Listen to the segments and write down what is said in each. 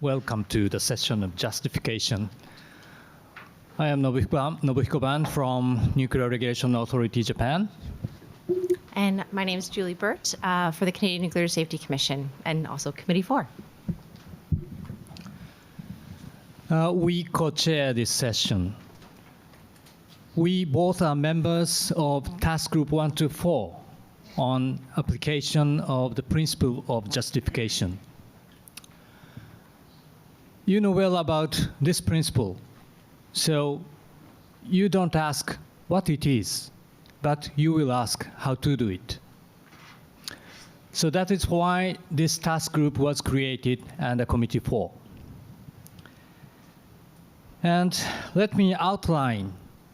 Welcome to the session of Justification. I am Nobuhiko Ban from Nuclear Regulation Authority, Japan. And my name is Julie Burt for the Canadian Nuclear Safety Commission and also Committee 4. We co-chair this session. We both are members of Task Group 124 on application of the principle of justification. You know well about this principle, so you don't ask what it is, but you will ask how to do it. So that is why this task group was created and a committee for. And let me outline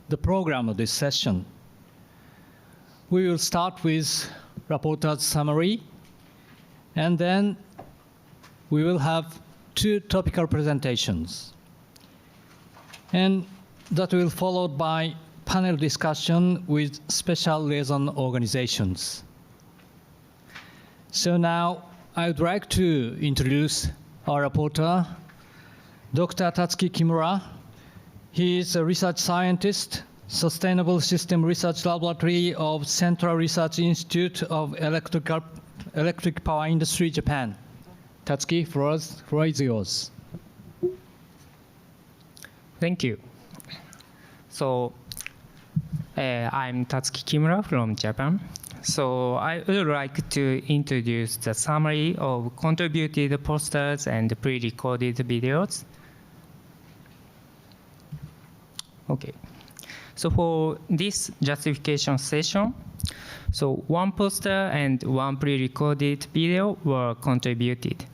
the program of this session. We will start with rapporteur's summary, and then we will have 2 topical presentations. And that will be followed by panel discussion with special liaison organizations. So now I would like to introduce our rapporteur, Dr. Tatsuki Kimura. He is a research scientist, Sustainable System Research Laboratory of Central Research Institute of Electric Power Industry, Japan. Tatsuki, floor is yours. Thank you. So, I'm Tatsuki Kimura from Japan. So, I would like to introduce the summary of contributed posters and pre-recorded videos. Okay. So, for this justification session, so 1 poster and 1 pre-recorded video were contributed.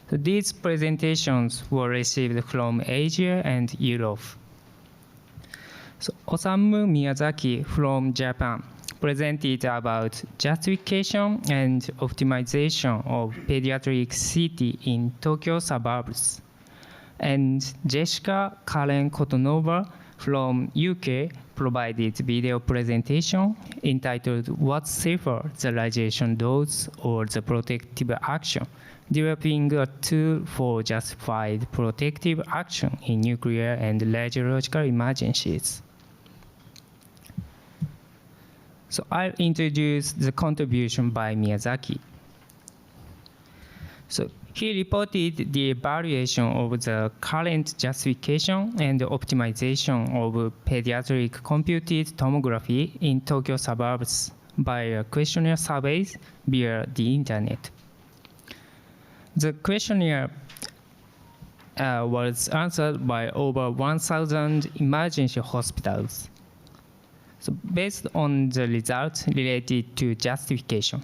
So these presentations were received from Asia and Europe. So Osamu Miyazaki from Japan presented about justification and optimization of pediatric CT in Tokyo suburbs. And Jessica Karen Kotonova from UK provided video presentation entitled What's Safer, the Radiation Dose or the Protective Action? Developing a tool for justified protective action in nuclear and radiological emergencies. So I'll introduce the contribution by Miyazaki. So he reported the evaluation of the current justification and optimization of pediatric computed tomography in Tokyo suburbs by questionnaire surveys via the internet. The questionnaire was answered by over 1,000 emergency hospitals. So based on the results related to justification,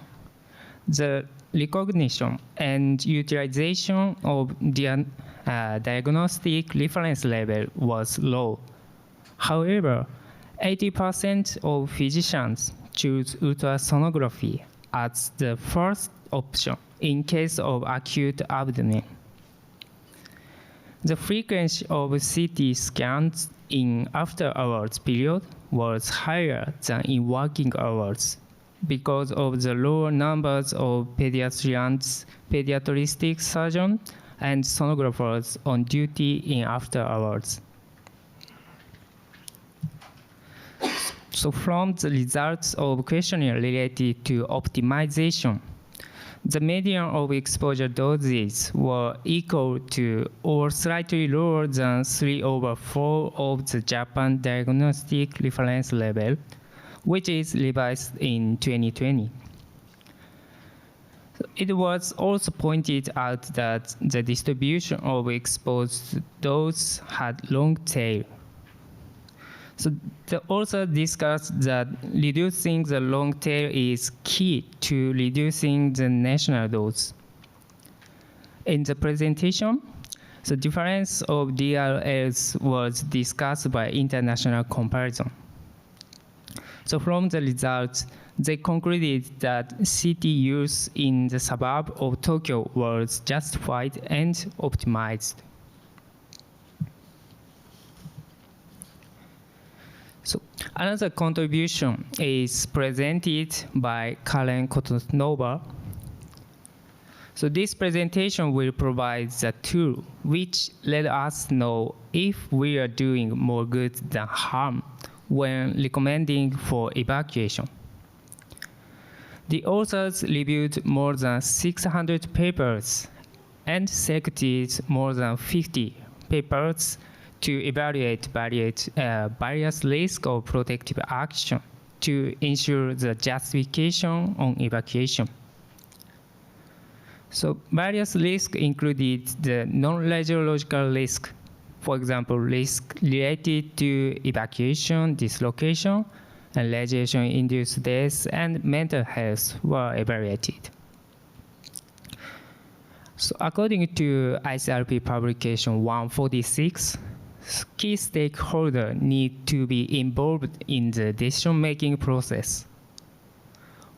the recognition and utilization of the diagnostic reference level was low. However, 80% of physicians choose ultrasonography as the first option in case of acute abdomen. The frequency of CT scans in after-hours period was higher than in working hours because of the lower numbers of pediatricians, pediatric surgeons, and sonographers on duty in after-hours. So from the results of questionnaire related to optimization, the median of exposure doses were equal to or slightly lower than 3/4 of the Japan diagnostic reference level, which is revised in 2020. It was also pointed out that the distribution of exposed dose had long tail. So the author discussed that reducing the long tail is key to reducing the national dose. In the presentation, the difference of DRLs was discussed by international comparison. So from the results, they concluded that CT use in the suburb of Tokyo was justified and optimized. So another contribution is presented by Karen Kotonova. So So this presentation will provide the tool which let us know if we are doing more good than harm when recommending for evacuation. The authors reviewed more than 600 papers and selected more than 50 papers to evaluate various risks of protective action to ensure the justification on evacuation. So various risks included the non-radiological risk, for example, risk related to evacuation, dislocation, and radiation-induced death, and mental health were evaluated. So according to ICRP publication 146, key stakeholders need to be involved in the decision-making process.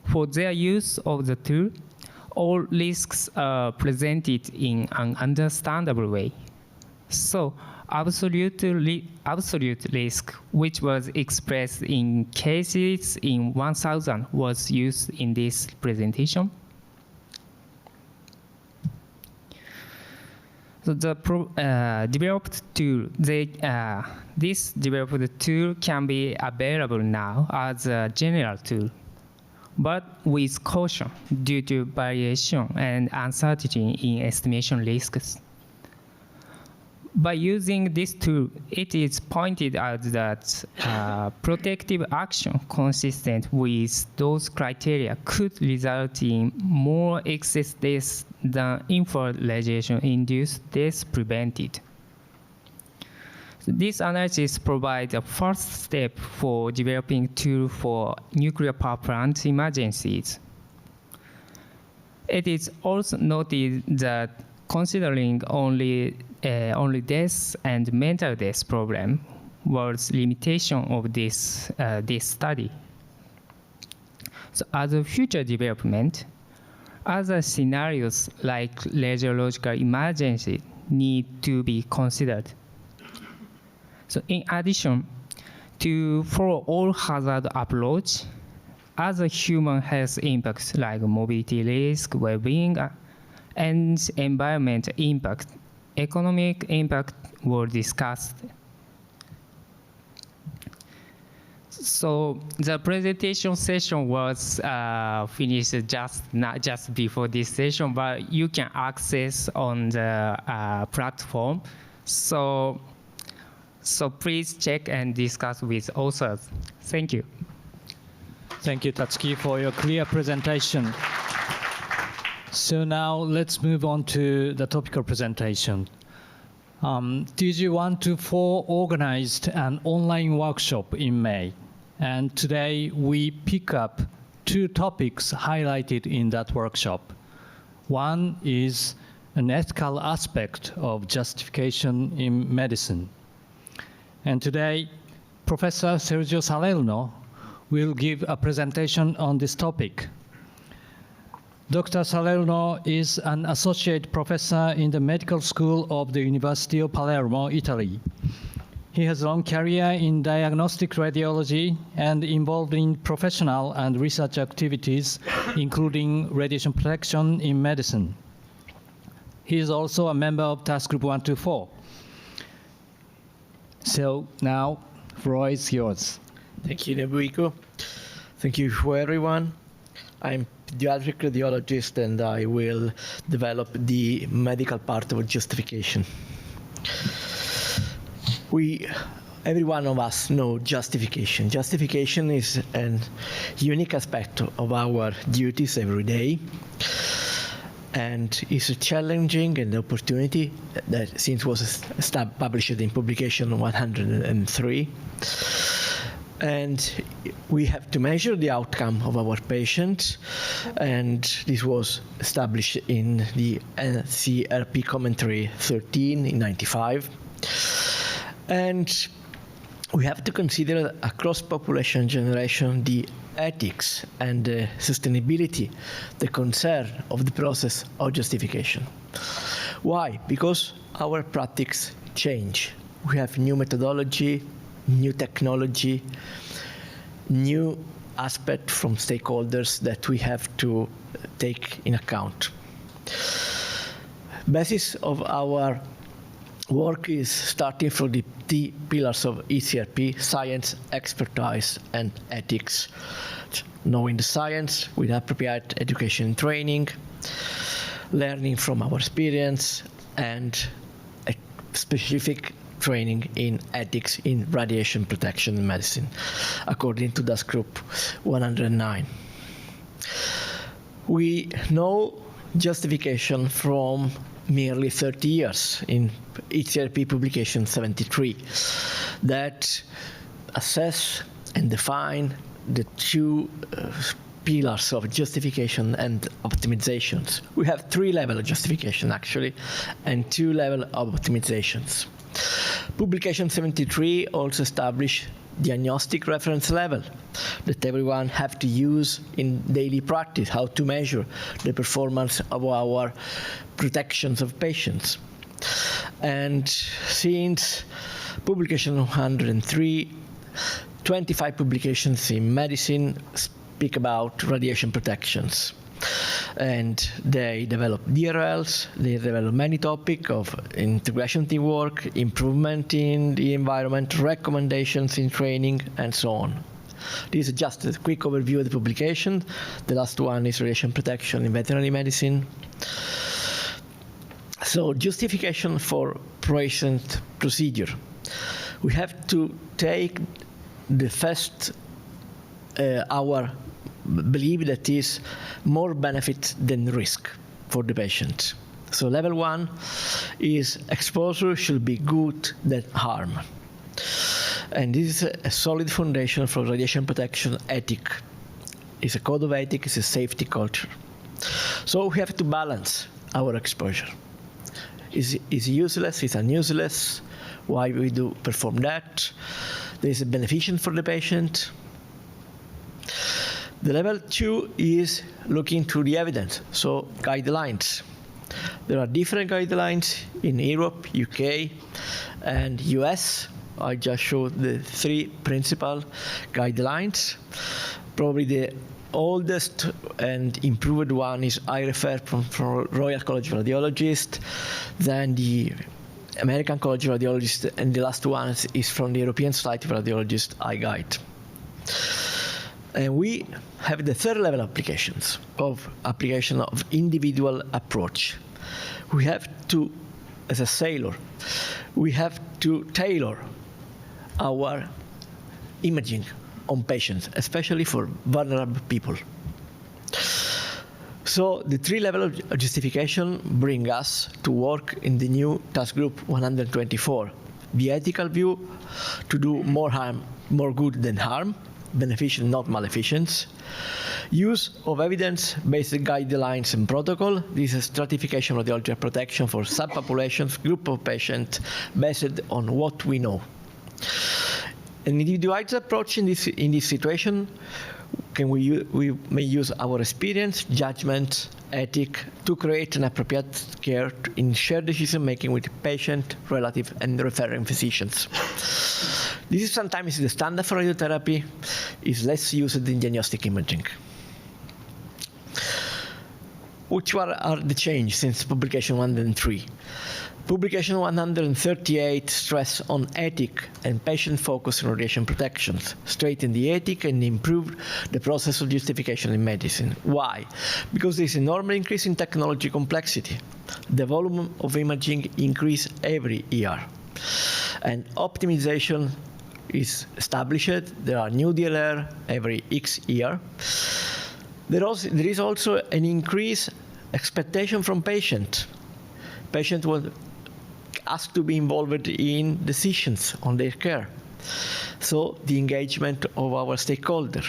For their use of the tool, all risks are presented in an understandable way. So absolute risk, which was expressed in cases in 1,000, was used in this presentation. So the developed tool, this developed tool can be available now as a general tool, but with caution due to variation and uncertainty in estimation risks. By using this tool, it is pointed out that protective action consistent with those criteria could result in more excess deaths than infrared radiation-induced deaths prevented. So this analysis provides a first step for developing tool for nuclear power plant emergencies. It is also noted that considering only death and mental death problem was limitation of this study. So as a future development, other scenarios like radiological emergency need to be considered. So in addition to follow all hazard approach, other human health impacts like mobility risk, well-being, and environmental impact, economic impact were discussed. So the presentation session was finished not just before this session, but you can access on the platform. So please check and discuss with authors. Thank you. Thank you, Tatsuki, for your clear presentation. So now let's move on to the topical presentation. DG124 organized an online workshop in May, and today we pick up two topics highlighted in that workshop. One is an ethical aspect of justification in medicine. And today, Professor Sergio Salerno will give a presentation on this topic. Dr. Salerno is an associate professor in the medical school of the University of Palermo, Italy. He has a long career in diagnostic radiology and involved in professional and research activities, including radiation protection in medicine. He is also a member of Task Group 124. So now, floor is yours. Thank you, Nobuhiko. Thank you for everyone. I'm pediatric radiologist, and I will develop the medical part of justification. Every one of us know justification. Justification is a unique aspect of our duties every day, and it's a challenging and opportunity that since was published in publication 103. And we have to measure the outcome of our patient, and this was established in the ICRP commentary 13 in 95. And we have to consider across population generation the ethics and the sustainability, the concern of the process of justification. Why? Because our practice change. We have new methodology, new technology, new aspect from stakeholders that we have to take in account. Basis of our work is starting from the T pillars of ICRP: science, expertise, and ethics. Knowing the science with appropriate education and training, learning from our experience, and a specific training in ethics in radiation protection in medicine, according to das Group 109. We know justification from nearly 30 years in ICRP publication 73 that assess and define the two pillars of justification and optimizations. We have 3 levels of justification actually and 2 levels of optimizations. Publication 73 also established diagnostic reference level that everyone have to use in daily practice, how to measure the performance of our protections of patients. And since publication 103, 25 publications in medicine speak about radiation protections. And they develop DRLs, they develop many topics of integration teamwork, improvement in the environment, recommendations in training, and so on. This is just a quick overview of the publication. The last one is radiation protection in veterinary medicine. So justification for patient procedure. We have to take the first our believe that is more benefit than risk for the patient. So level 1 is exposure should be good than harm. And this is a solid foundation for radiation protection ethic. It's a code of ethics, it's a safety culture. So we have to balance our exposure. Is useless, is unuseless, why we do perform that? There is a beneficial for the patient. The level 2 is looking to the evidence, so guidelines. There are different guidelines in Europe, UK, and US. I just showed the 3 principal guidelines. Probably the oldest and improved one is ICRP from Royal College of Radiologists, then the American College of Radiologists, and the last one is from the European Society of Radiologists, iGuide. And we have the 3rd level applications of individual approach. We have to, as a sailor, we have to tailor our imaging on patients, especially for vulnerable people. So the 3 levels of justification bring us to work in the new task group 124. The ethical view to do more good than harm, beneficial, not maleficence. Use of evidence-based guidelines and protocol. This is stratification of radiology protection for subpopulations, group of patients, based on what we know. An individualized approach in this situation, we may use our experience, judgment, ethic to create an appropriate care in shared decision-making with patient, relative, and referring physicians. This is sometimes the standard for radiotherapy, is less used in diagnostic imaging. Which are the changes since publication 103? Publication 138 stress on ethic and patient-focused radiation protections, straighten the ethic and improve the process of justification in medicine. Why? Because there is a enormous increase in technology complexity. The volume of imaging increase every year. And optimization is established. There are new DLR every X year. There is also an increased expectation from patient. Patient will ask to be involved in decisions on their care. So the engagement of our stakeholder.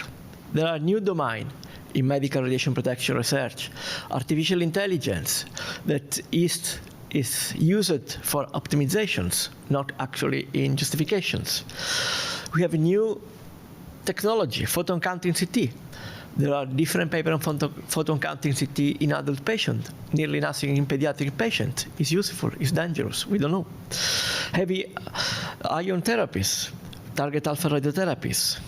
There are new domains in medical radiation protection research. Artificial intelligence that is used for optimizations, not actually in justifications. We have a new technology, photon counting CT. There are different papers on photon counting CT in adult patients. Nearly nothing in pediatric patients is useful, is dangerous, we don't know. Heavy ion therapies, target alpha radiotherapies.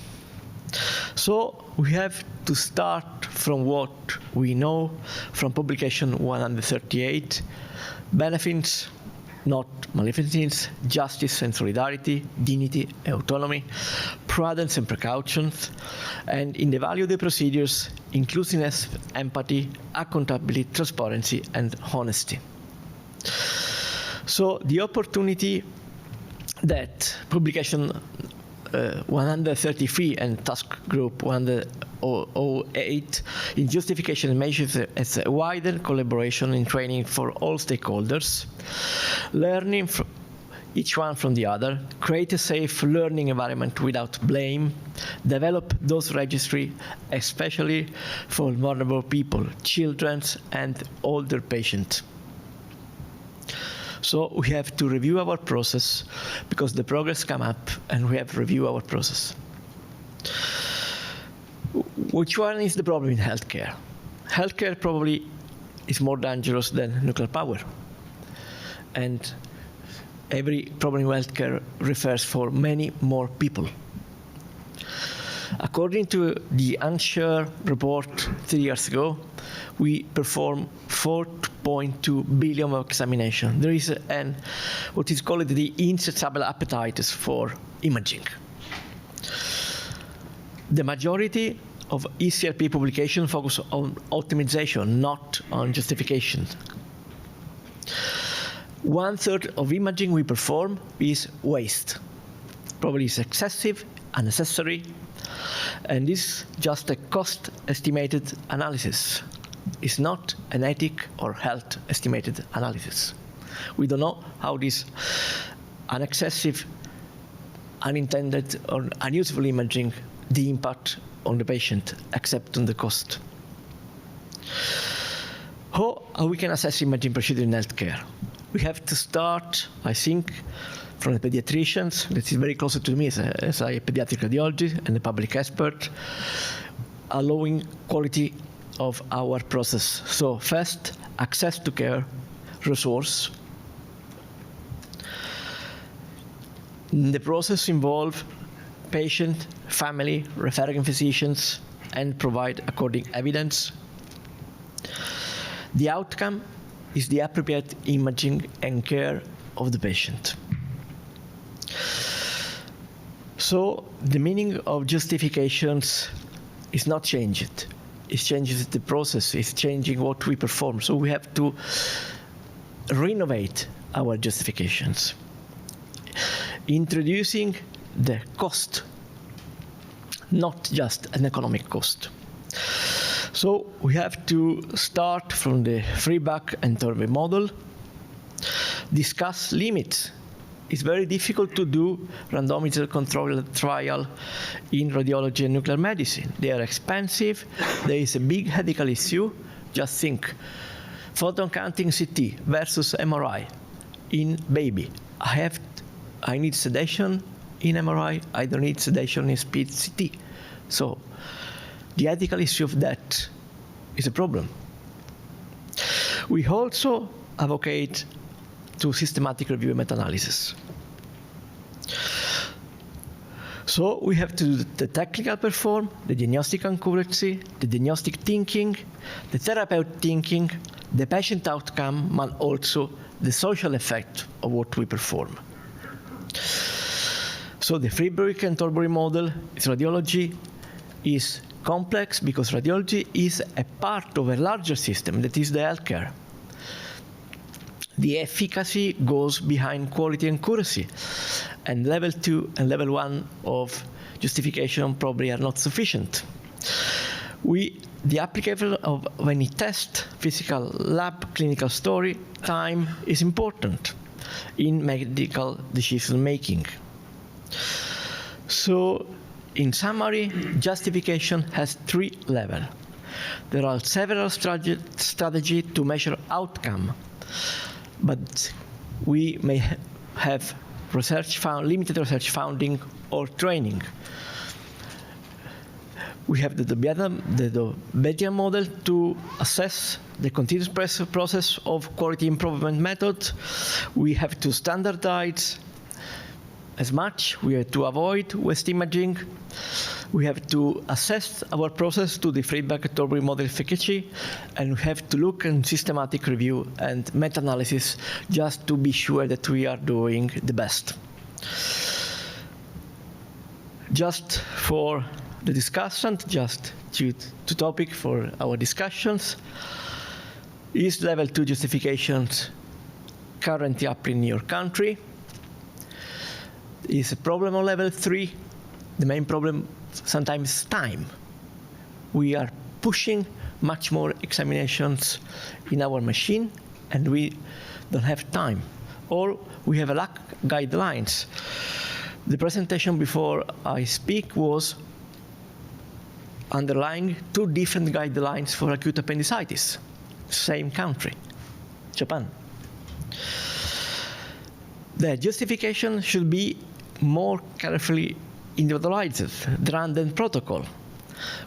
So we have to start from what we know from publication 138, benefits, not maleficence, justice and solidarity, dignity and autonomy, prudence and precautions, and in the value of the procedures, inclusiveness, empathy, accountability, transparency, and honesty. So the opportunity that publication 133 and task group 108 in justification measures as a wider collaboration in training for all stakeholders, learning from each one from the other, create a safe learning environment without blame, develop those registry, especially for vulnerable people, children and older patients. So we have to review our process because the progress come up and we have to review our process. Which one is the problem in healthcare? Healthcare probably is more dangerous than nuclear power. And every problem in healthcare refers for many more people. According to the UNSHARE report 3 years ago, we performed 4.2 billion of examination. There is what is called the insatiable appetite for imaging. The majority of ICRP publications focus on optimization, not on justification. 1/3 of imaging we perform is waste. Probably is excessive, unnecessary, and this is just a cost estimated analysis. It's not an ethic or health estimated analysis. We don't know how this excessive, unintended, or unuseful imaging, the impact on the patient, except on the cost. How we can assess imaging procedure in healthcare? We have to start, I think, from the pediatricians. This is very close to me as a pediatric radiologist and a public expert, allowing quality of our process. So first, access to care, resource. The process involves patient, family, referring physicians, and provide according evidence. The outcome is the appropriate imaging and care of the patient. So the meaning of justifications is not changed. It changes the process. It's changing what we perform. So we have to renovate our justifications, introducing the cost, not just an economic cost. So we have to start from the feedback and survey model, discuss limits. It's very difficult to do randomized controlled trial in radiology and nuclear medicine. They are expensive. There is a big ethical issue. Just think, photon counting CT versus MRI in baby. I need sedation in MRI. I don't need sedation in speed CT. So the ethical issue of that is a problem. We also advocate to systematic review and meta-analysis. So we have to do the technical perform, the diagnostic accuracy, the diagnostic thinking, the therapeutic thinking, the patient outcome, but also the social effect of what we perform. So the Friedrich and Thornbury model is radiology is complex because radiology is a part of a larger system that is the healthcare. The efficacy goes behind quality and accuracy, and level 2 and level 1 of justification probably are not sufficient. The application of any test, physical lab, clinical story, time is important in medical decision making. So, in summary, justification has 3 levels. There are several strategies to measure outcome, but we may have limited research funding or training. We have the Bayesian model to assess the continuous process of quality improvement method. We have to standardize as much. We have to avoid waste imaging. We have to assess our process to the feedback toward model efficacy, and we have to look in systematic review and meta-analysis just to be sure that we are doing the best. Just for the discussion, just to topic for our discussions, is level 2 justifications currently up in your country? Is a problem on level 3? The main problem sometimes is time. We are pushing much more examinations in our machine, and we don't have time. Or we have a lack of guidelines. The presentation before I speak was underlying 2 different guidelines for acute appendicitis, same country, Japan. The justification should be more carefully individualized, the random protocol.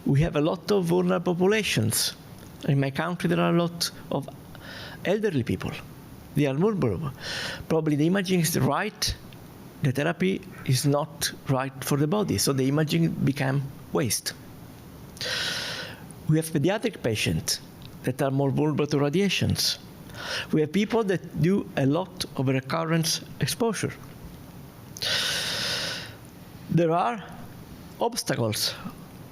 We have a lot of vulnerable populations. In my country, there are a lot of elderly people. They are vulnerable. Probably the imaging is right, the therapy is not right for the body, so the imaging became waste. We have pediatric patients that are more vulnerable to radiations. We have people that do a lot of recurrence exposure. There are obstacles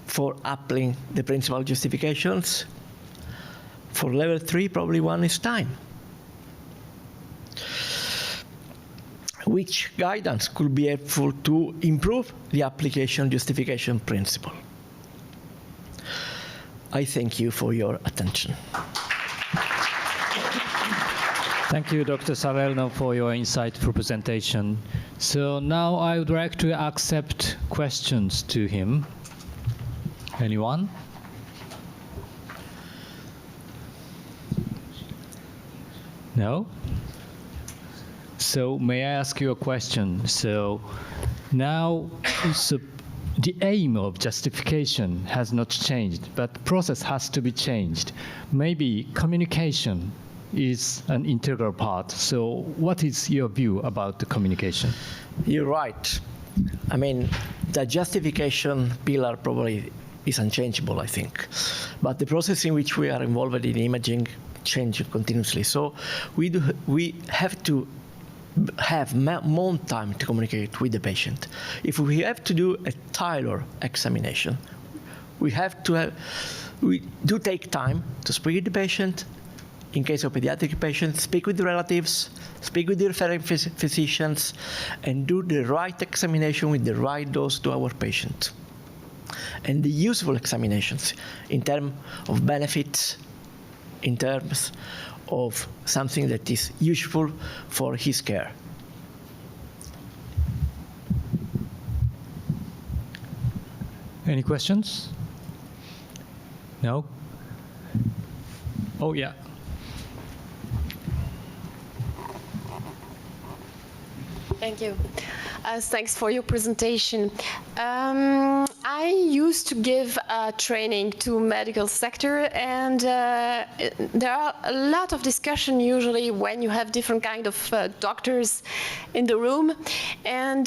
for applying the principal justifications. For level 3, probably one is time. Which guidance could be helpful to improve the application justification principle? I thank you for your attention. Thank you, Dr. Salerno, for your insightful presentation. So now I would like to accept questions to him. Anyone? No? So may I ask you a question? So now, the aim of justification has not changed, but the process has to be changed. Maybe communication is an integral part. So what is your view about the communication? You're right. I mean, the justification pillar probably is unchangeable, I think. But the process in which we are involved in imaging changes continuously. So we have to have more time to communicate with the patient. If we have to do a tailored examination, we do take time to speak with the patient. In case of pediatric patients, speak with the relatives, speak with the referring physicians, and do the right examination with the right dose to our patient. And the useful examinations in terms of benefits, in terms of something that is useful for his care. Any questions? No? Oh, yeah. Thank you. Thanks for your presentation. I used to give training to medical sector, and there are a lot of discussion usually when you have different kind of doctors in the room, and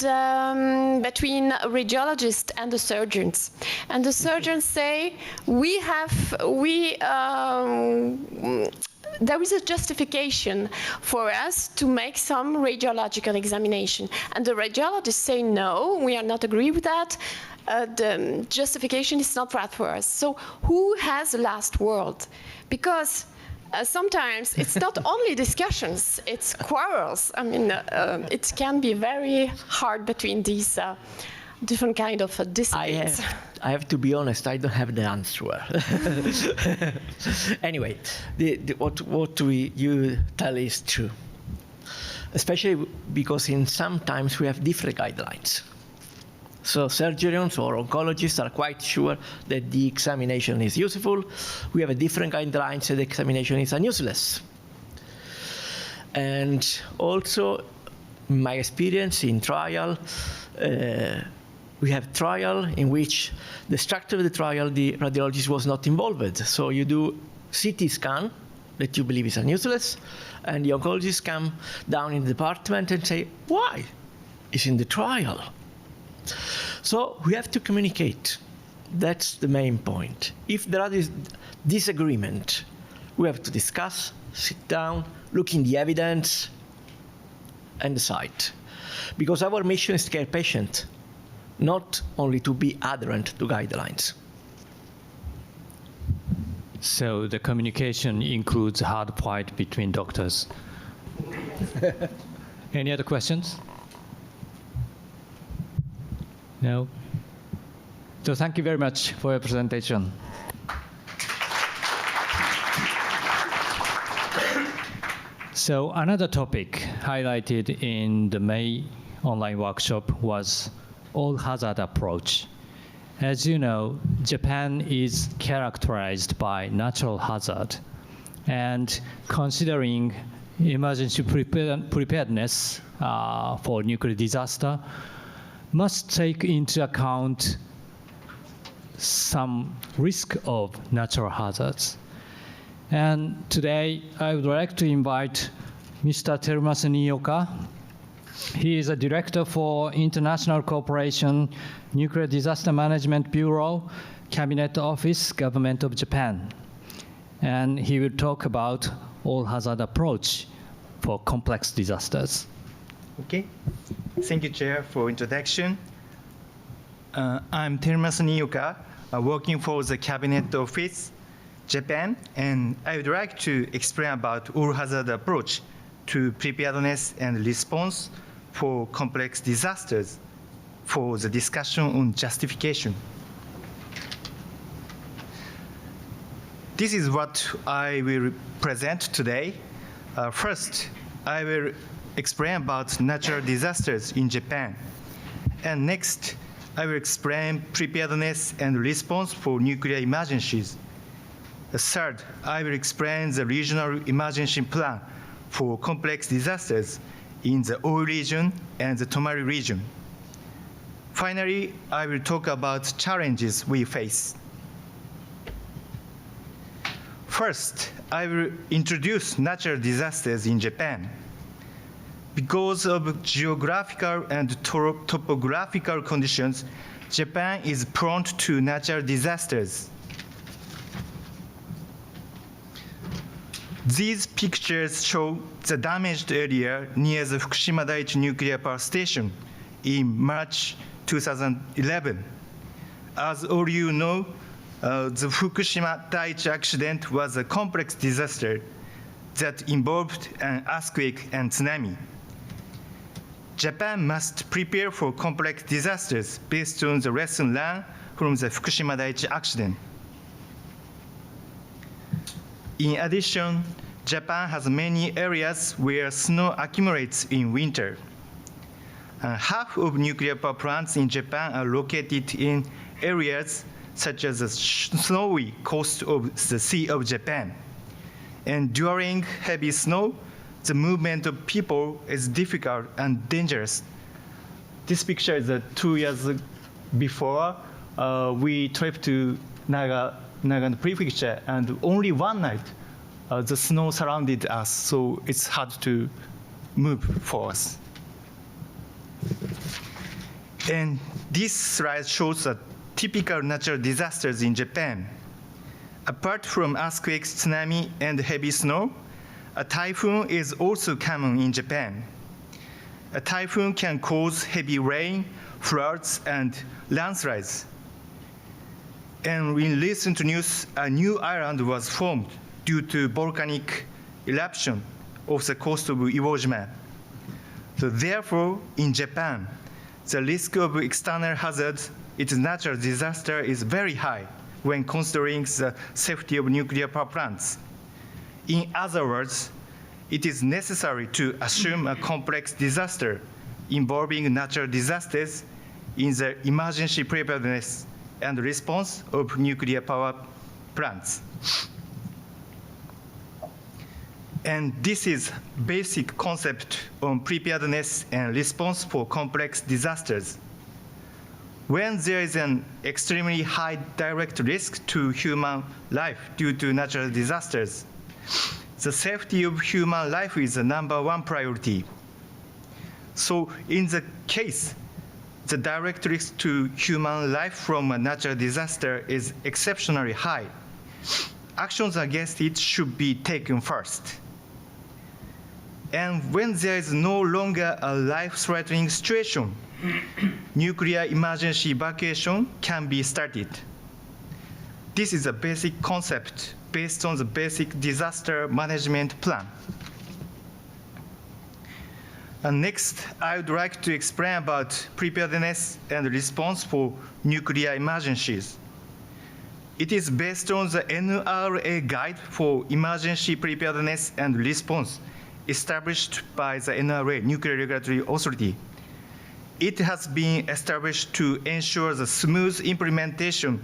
between radiologists and the surgeons. And the surgeons say there is a justification for us to make some radiological examination. And the radiologists say, no, we are not agree with that. The justification is not right for us. So who has the last word? Because sometimes it's not only discussions, it's quarrels. I mean, it can be very hard between these different kind of disciplines. I have to be honest, I don't have the answer. Anyway, what you tell is true, especially because sometimes we have different guidelines. So surgeons or oncologists are quite sure that the examination is useful. We have a different guidelines that the examination is useless. And also, in my experience in trial, we have trial in which the structure of the trial, the radiologist was not involved. So you do CT scan that you believe is useless, and the oncologist come down in the department and say, why? is in the trial. So we have to communicate. That's the main point. If there is disagreement, we have to discuss, sit down, look in the evidence, and decide. Because our mission is to care patient, not only to be adherent to guidelines. So the communication includes hard fight between doctors. Any other questions? No? So thank you very much for your presentation. So another topic highlighted in the May online workshop was all-hazard approach. As you know, Japan is characterized by natural hazard, and considering emergency preparedness for nuclear disaster must take into account some risk of natural hazards. And today, I would like to invite Mr. Terumasu Niyoka. He is a director for International Cooperation Nuclear Disaster Management Bureau, Cabinet Office, Government of Japan. And he will talk about all-hazard approach for complex disasters. Okay. Thank you, Chair, for introduction. I'm Terumasu Niyoka, working for the Cabinet Office, Japan, and I would like to explain about all-hazard approach to preparedness and response for complex disasters for the discussion on justification. This is what I will present today. First, I will explain about natural disasters in Japan. And next, I will explain preparedness and response for nuclear emergencies. Third, I will explain the regional emergency plan for complex disasters in the Oi region and the Tomari region. Finally, I will talk about challenges we face. First, I will introduce natural disasters in Japan. Because of geographical and topographical conditions, Japan is prone to natural disasters. These pictures show the damaged area near the Fukushima Daiichi nuclear power station in March 2011. As all you know, the Fukushima Daiichi accident was a complex disaster that involved an earthquake and tsunami. Japan must prepare for complex disasters based on the lesson learned from the Fukushima Daiichi accident. In addition, Japan has many areas where snow accumulates in winter. Half of nuclear power plants in Japan are located in areas such as the snowy coast of the Sea of Japan. And during heavy snow, the movement of people is difficult and dangerous. This picture is 2 years before we tripped to Nagano Prefecture, and only one night the snow surrounded us, so it's hard to move for us. And this slide shows the typical natural disasters in Japan. Apart from earthquakes, tsunami, and heavy snow, a typhoon is also common in Japan. A typhoon can cause heavy rain, floods, and landslides. And in recent news, a new island was formed due to volcanic eruption off the coast of Iwo Jima. So therefore, in Japan, the risk of external hazards, its natural disaster, is very high when considering the safety of nuclear power plants. In other words, it is necessary to assume a complex disaster involving natural disasters in the emergency preparedness and response of nuclear power plants. And this is basic concept on preparedness and response for complex disasters. When there is an extremely high direct risk to human life due to natural disasters, the safety of human life is the #1 priority. So in the case, the direct risk to human life from a natural disaster is exceptionally high. Actions against it should be taken first. And when there is no longer a life-threatening situation, nuclear emergency evacuation can be started. This is a basic concept based on the basic disaster management plan. And next, I would like to explain about preparedness and response for nuclear emergencies. It is based on the NRA guide for emergency preparedness and response established by the NRA, Nuclear Regulatory Authority. It has been established to ensure the smooth implementation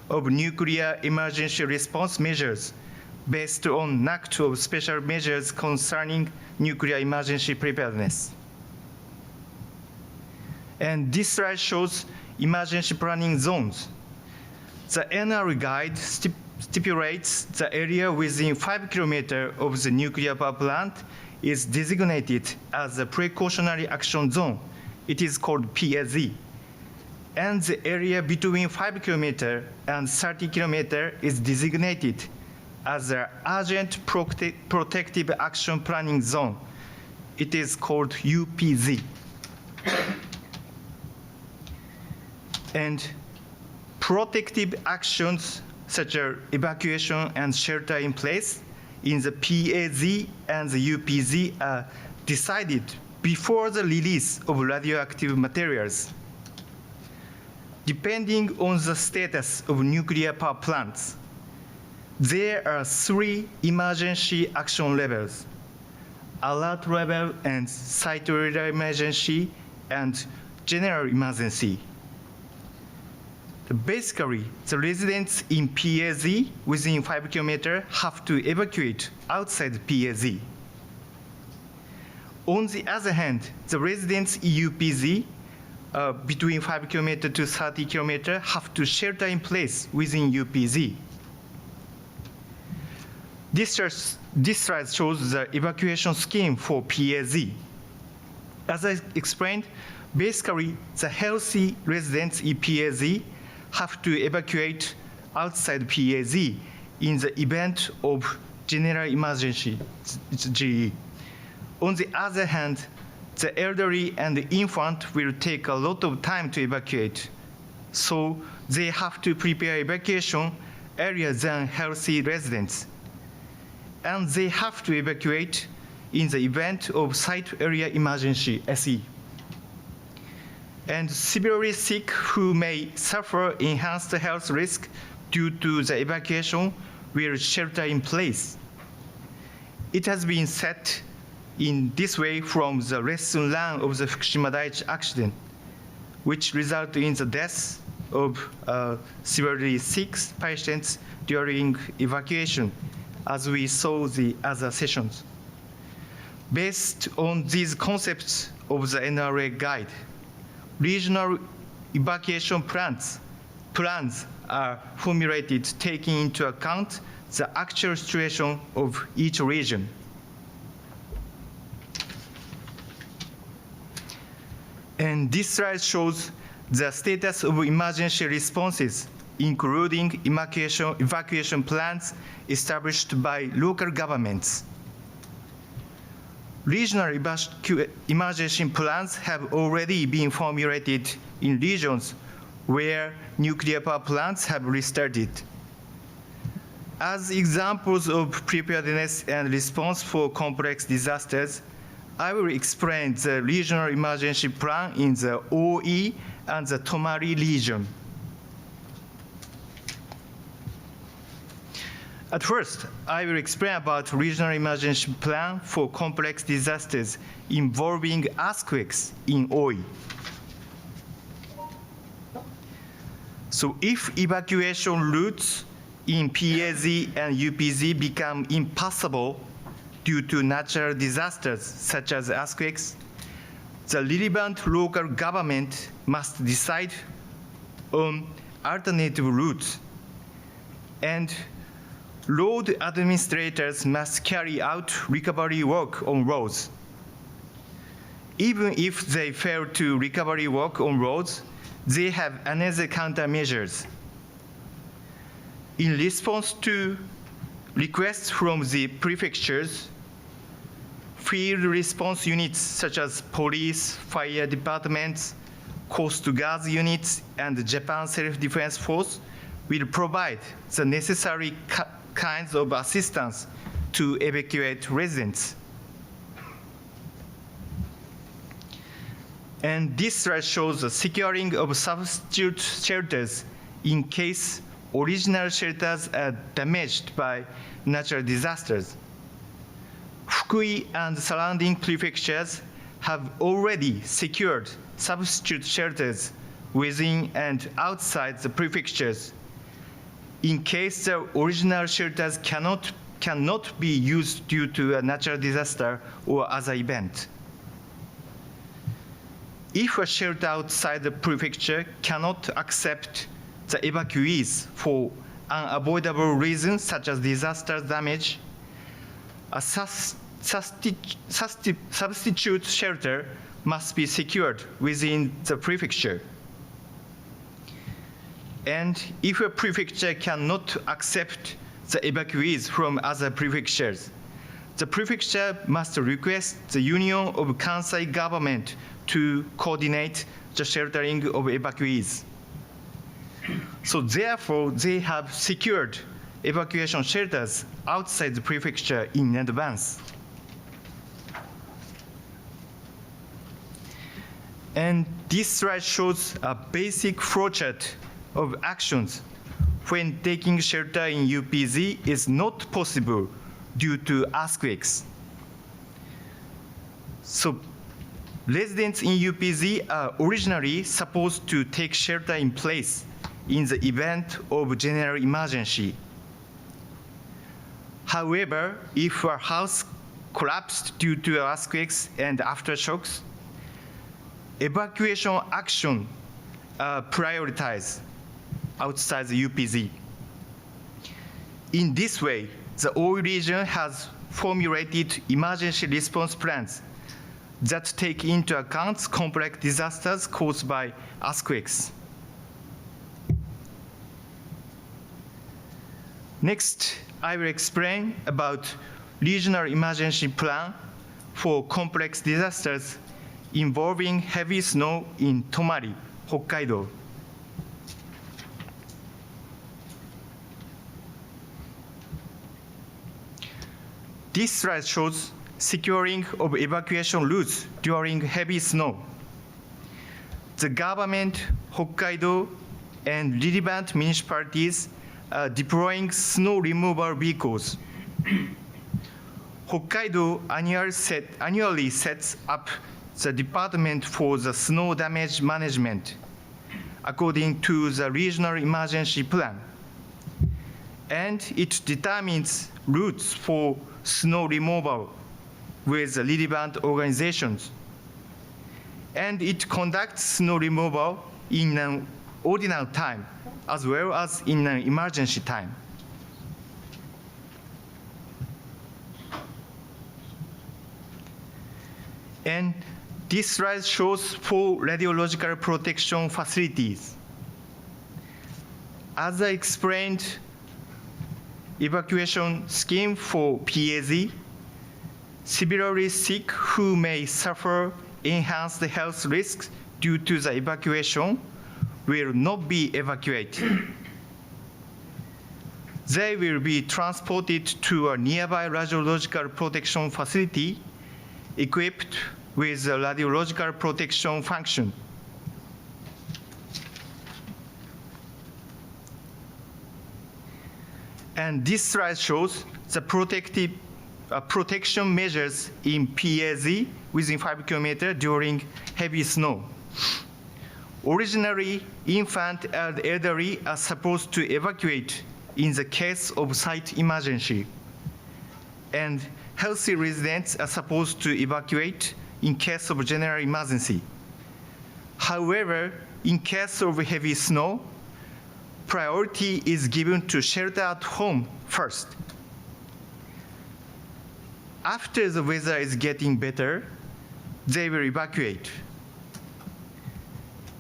of nuclear emergency response measures based on NACT of special measures concerning nuclear emergency preparedness. And this slide shows emergency planning zones. The NRA guide stipulates the area within 5 kilometers of the nuclear power plant is designated as a precautionary action zone. It is called PAZ. And the area between 5 kilometers and 30 kilometers is designated as an urgent protective action planning zone. It is called UPZ. And protective actions such as evacuation and shelter in place in the PAZ and the UPZ are decided before the release of radioactive materials. Depending on the status of nuclear power plants, there are 3 emergency action levels: alert level and site-related emergency and general emergency. Basically, the residents in PAZ within 5 kilometers have to evacuate outside PAZ. On the other hand, the residents in UPZ between 5 kilometers to 30 kilometers have to shelter in place within UPZ. This slide shows the evacuation scheme for PAZ. As I explained, basically, the healthy residents in PAZ have to evacuate outside PAZ in the event of general emergency, GE. On the other hand, the elderly and the infant will take a lot of time to evacuate. So they have to prepare evacuation earlier than healthy residents. And they have to evacuate in the event of site area emergency, SE. And severely sick who may suffer enhanced health risk due to the evacuation will shelter in place. It has been set in this way from the lesson learned of the Fukushima Daiichi accident, which resulted in the death of severely sick patients during evacuation, as we saw the other sessions. Based on these concepts of the NRA guide, regional evacuation plans are formulated taking into account the actual situation of each region. And this slide shows the status of emergency responses, including evacuation plans established by local governments. Regional emergency plans have already been formulated in regions where nuclear power plants have restarted. As examples of preparedness and response for complex disasters, I will explain the regional emergency plan in the OE and the Tomari region. At first, I will explain about regional emergency plan for complex disasters involving earthquakes in OE. So if evacuation routes in PAZ and UPZ become impossible due to natural disasters such as earthquakes, the relevant local government must decide on alternative routes, and road administrators must carry out recovery work on roads. Even if they fail to recovery work on roads, they have another countermeasures. In response to requests from the prefectures, field response units such as police, fire departments, Coast Guard units, and the Japan Self-Defense Force will provide the necessary kinds of assistance to evacuate residents. And this slide shows the securing of substitute shelters in case original shelters are damaged by natural disasters. Fukui and surrounding prefectures have already secured substitute shelters within and outside the prefectures in case the original shelters cannot be used due to a natural disaster or other event. If a shelter outside the prefecture cannot accept the evacuees for unavoidable reasons such as disaster damage, a substitute shelter must be secured within the prefecture. And if a prefecture cannot accept the evacuees from other prefectures, the prefecture must request the Union of Kansai government to coordinate the sheltering of evacuees. So therefore, they have secured evacuation shelters outside the prefecture in advance. And this slide shows a basic flowchart of actions when taking shelter in UPZ is not possible due to earthquakes. So residents in UPZ are originally supposed to take shelter in place in the event of general emergency. However, if a house collapsed due to earthquakes and aftershocks, evacuation action are prioritized outside the UPZ. In this way, the OE region has formulated emergency response plans that take into account complex disasters caused by earthquakes. Next, I will explain about regional emergency plan for complex disasters involving heavy snow in Tomari, Hokkaido. This slide shows securing of evacuation routes during heavy snow. The government, Hokkaido, and relevant municipalities are deploying snow removal vehicles. Hokkaido annually sets up the Department for the Snow Damage Management according to the regional emergency plan. And it determines routes for snow removal with the relevant organizations. And it conducts snow removal in an ordinary time as well as in an emergency time. And this slide shows 4 radiological protection facilities. As I explained, evacuation scheme for PAZ, severely sick who may suffer enhanced health risks due to the evacuation will not be evacuated. They will be transported to a nearby radiological protection facility equipped with a radiological protection function. And this slide shows the protection measures in PAZ within 5 km during heavy snow. Originally, infant and elderly are supposed to evacuate in the case of site emergency. And healthy residents are supposed to evacuate in case of general emergency. However, in case of heavy snow, priority is given to shelter at home first. After the weather is getting better, they will evacuate.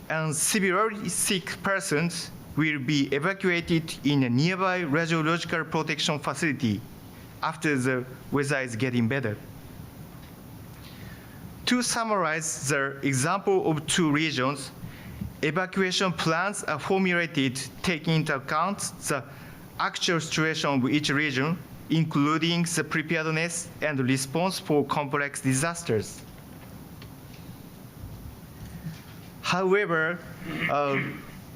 And severely sick persons will be evacuated in a nearby radiological protection facility after the weather is getting better. To summarize the example of two regions, evacuation plans are formulated taking into account the actual situation of each region, including the preparedness and response for complex disasters. However,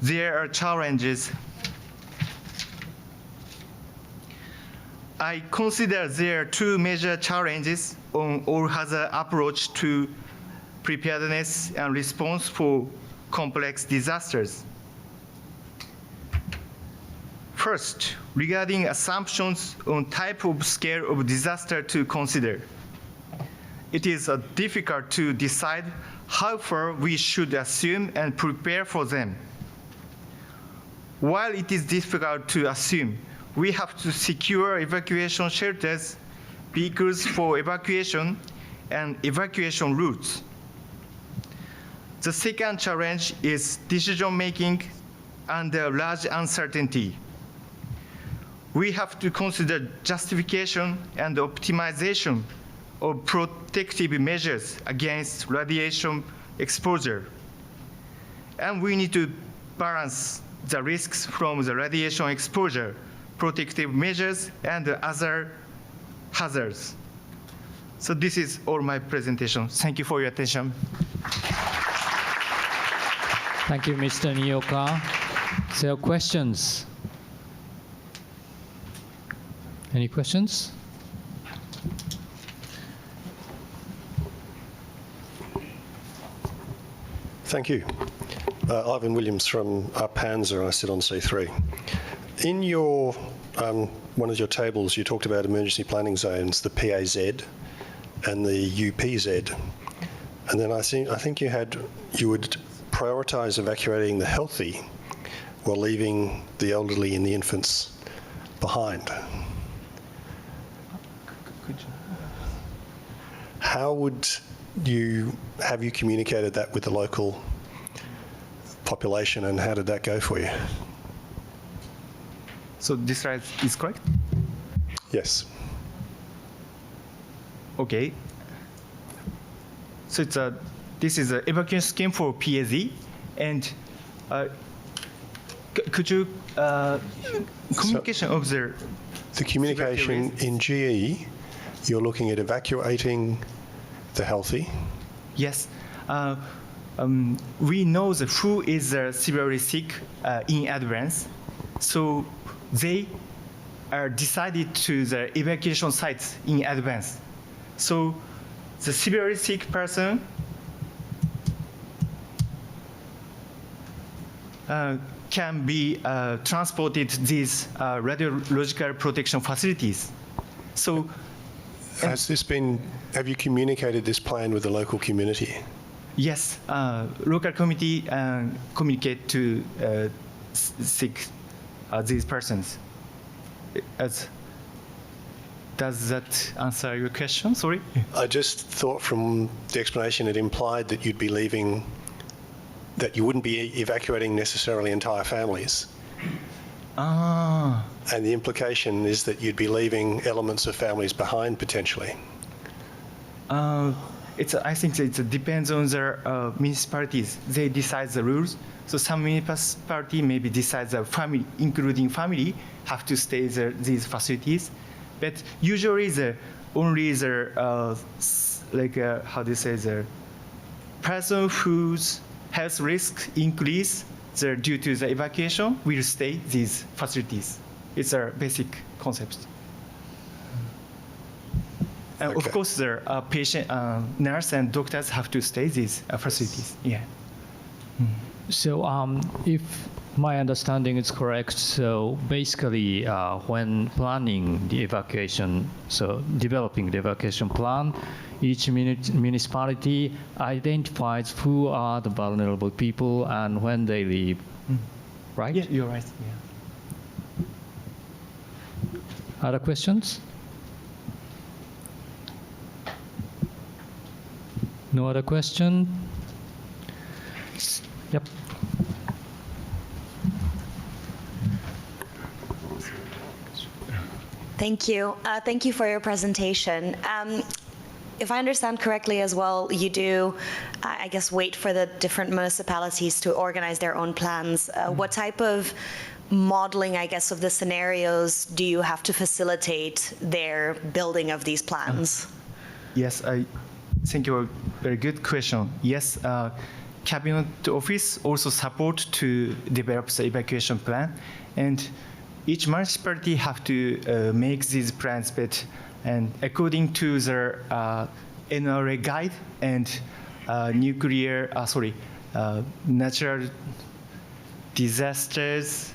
there are challenges. I consider there are two major challenges on all-hazard approach to preparedness and response for complex disasters. First, regarding assumptions on type of scale of disaster to consider. It is difficult to decide how far we should assume and prepare for them. While it is difficult to assume, we have to secure evacuation shelters, vehicles for evacuation, and evacuation routes. The second challenge is decision-making under large uncertainty. We have to consider justification and optimization of protective measures against radiation exposure. And we need to balance the risks from the radiation exposure, protective measures, and other hazards. So this is all my presentation. Thank you for your attention. Thank you, Mr. Nioka. So questions? Any questions? Thank you. Ivan Williams from Panzer, I sit on C3. In your one of your tables, you talked about emergency planning zones, the PAZ and the UPZ, and then I think you would prioritise evacuating the healthy while leaving the elderly and the infants behind. How would you have you communicated that with the local population, and how did that go for you? So this slide is correct? Yes. Okay. So this is an evacuation scheme for PAZ, and could you communication of the communication in GE, you're looking at evacuating the healthy. Yes. We know who is severely sick in advance, so they are decided to the evacuation sites in advance. So the severely sick person can be transported to these radiological protection facilities. So have you communicated this plan with the local community? Yes, local committee communicate to sick these persons. Does that answer your question? Sorry. I just thought from the explanation it implied that you'd be leaving, that you wouldn't be evacuating necessarily entire families. Ah. And the implication is that you'd be leaving elements of families behind potentially. I think it depends on their municipalities. They decide the rules. So some municipality maybe decides the family, including family, have to stay these facilities. But usually only the person whose health risk increase due to the evacuation will stay these facilities. It's a basic concept. Okay. Of course, the patient, nurse, and doctors have to stay these facilities. Yeah. So, if my understanding is correct, so basically, when planning the evacuation, so developing the evacuation plan, each municipality identifies who are the vulnerable people and when they leave. Right? Yeah, you're right. Yeah. Other questions? No other question? Yep. Thank you. Thank you for your presentation. If I understand correctly as well, you do, I guess, wait for the different municipalities to organize their own plans. What type of modeling, I guess, of the scenarios do you have to facilitate their building of these plans? Yes, I think you're a very good question. Yes, Cabinet Office also support to develop the evacuation plan, and each municipality have to make these plans, but and according to their NRA guide and natural disasters.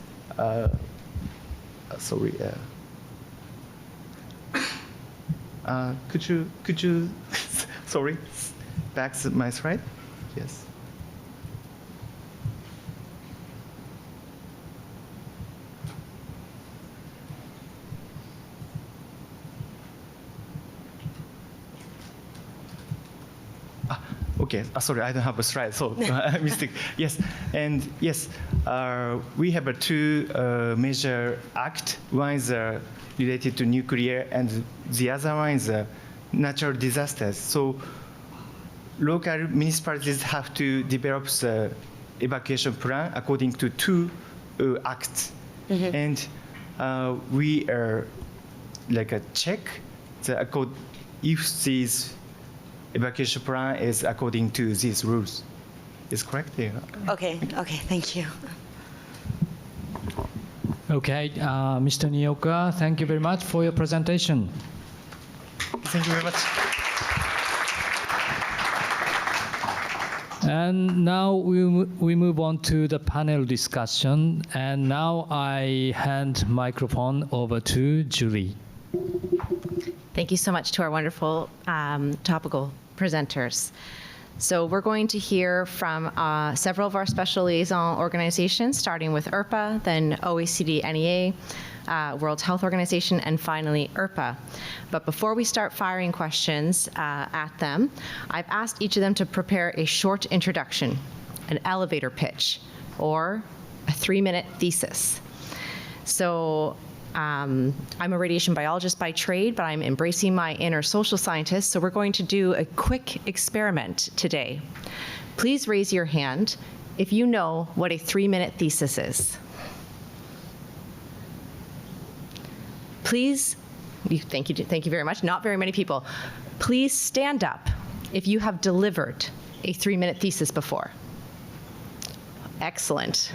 Could you sorry, back to my slide? Yes. Okay, sorry, I don't have a slide, so mistake. Yes, and yes, we have two major acts. One is related to nuclear, and the other one is natural disasters. So local municipalities have to develop the evacuation plan according to two acts, and we are like a check the if these evacuation plan is according to these rules. Is correct? Yeah. Okay, thank you. Okay, Mr. Nioka, thank you very much for your presentation. Thank you very much. And now we move on to the panel discussion. And now I hand microphone over to Julie. Thank you so much to our wonderful topical presenters. So we're going to hear from several of our special liaison organizations, starting with IRPA, then OECD NEA, World Health Organization, and finally IRPA. But before we start firing questions at them, I've asked each of them to prepare a short introduction, an elevator pitch, or a 3-minute thesis. So I'm a radiation biologist by trade, but I'm embracing my inner social scientist, so we're going to do a quick experiment today. Please raise your hand if you know what a 3-minute thesis is. Please, thank you very much. Not very many people. Please stand up if you have delivered a 3-minute thesis before. Excellent.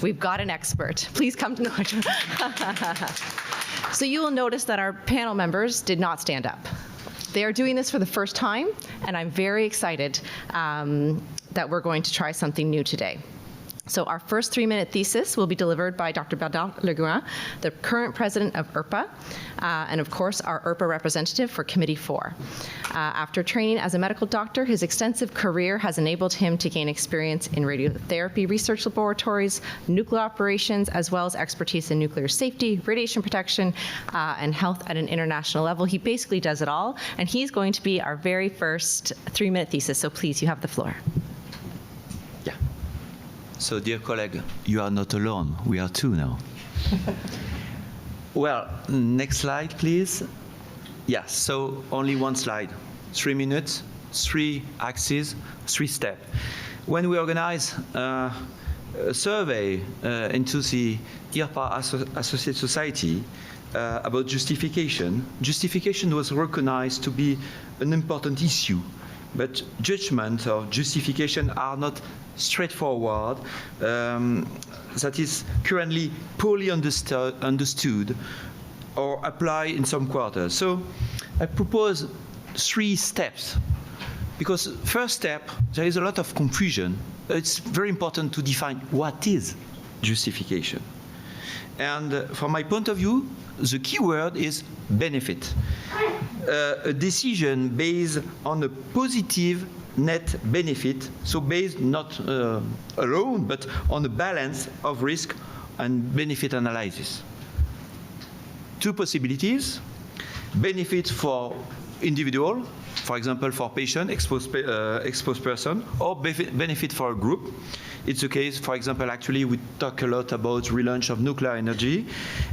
We've got an expert. Please come to know. So you will notice that our panel members did not stand up. They are doing this for the first time, and I'm very excited that we're going to try something new today. So our first 3-minute thesis will be delivered by Dr. Bernard Leguin, the current president of IRPA, and of course our IRPA representative for Committee 4. After training as a medical doctor, his extensive career has enabled him to gain experience in radiotherapy research laboratories, nuclear operations, as well as expertise in nuclear safety, radiation protection, and health at an international level. He basically does it all, and he's going to be our very first 3-minute thesis. So please, you have the floor. So, dear colleague, you are not alone. We are two now. Well, next slide, please. Yeah, so only one slide. 3 minutes, 3 axes, 3 steps. When we organize a survey into the IRPA Associate Society about justification, justification was recognized to be an important issue. But judgment or justification are not straightforward. That is currently poorly understood or applied in some quarters. So I propose 3 steps. Because first step, there is a lot of confusion. It's very important to define what is justification. And from my point of view, the key word is benefit. A decision based on a positive net benefit, so based not alone, but on the balance of risk and benefit analysis. 2 possibilities: benefit for individual, for example, for patient, exposed person, or benefit for a group. It's the case, for example, actually we talk a lot about relaunch of nuclear energy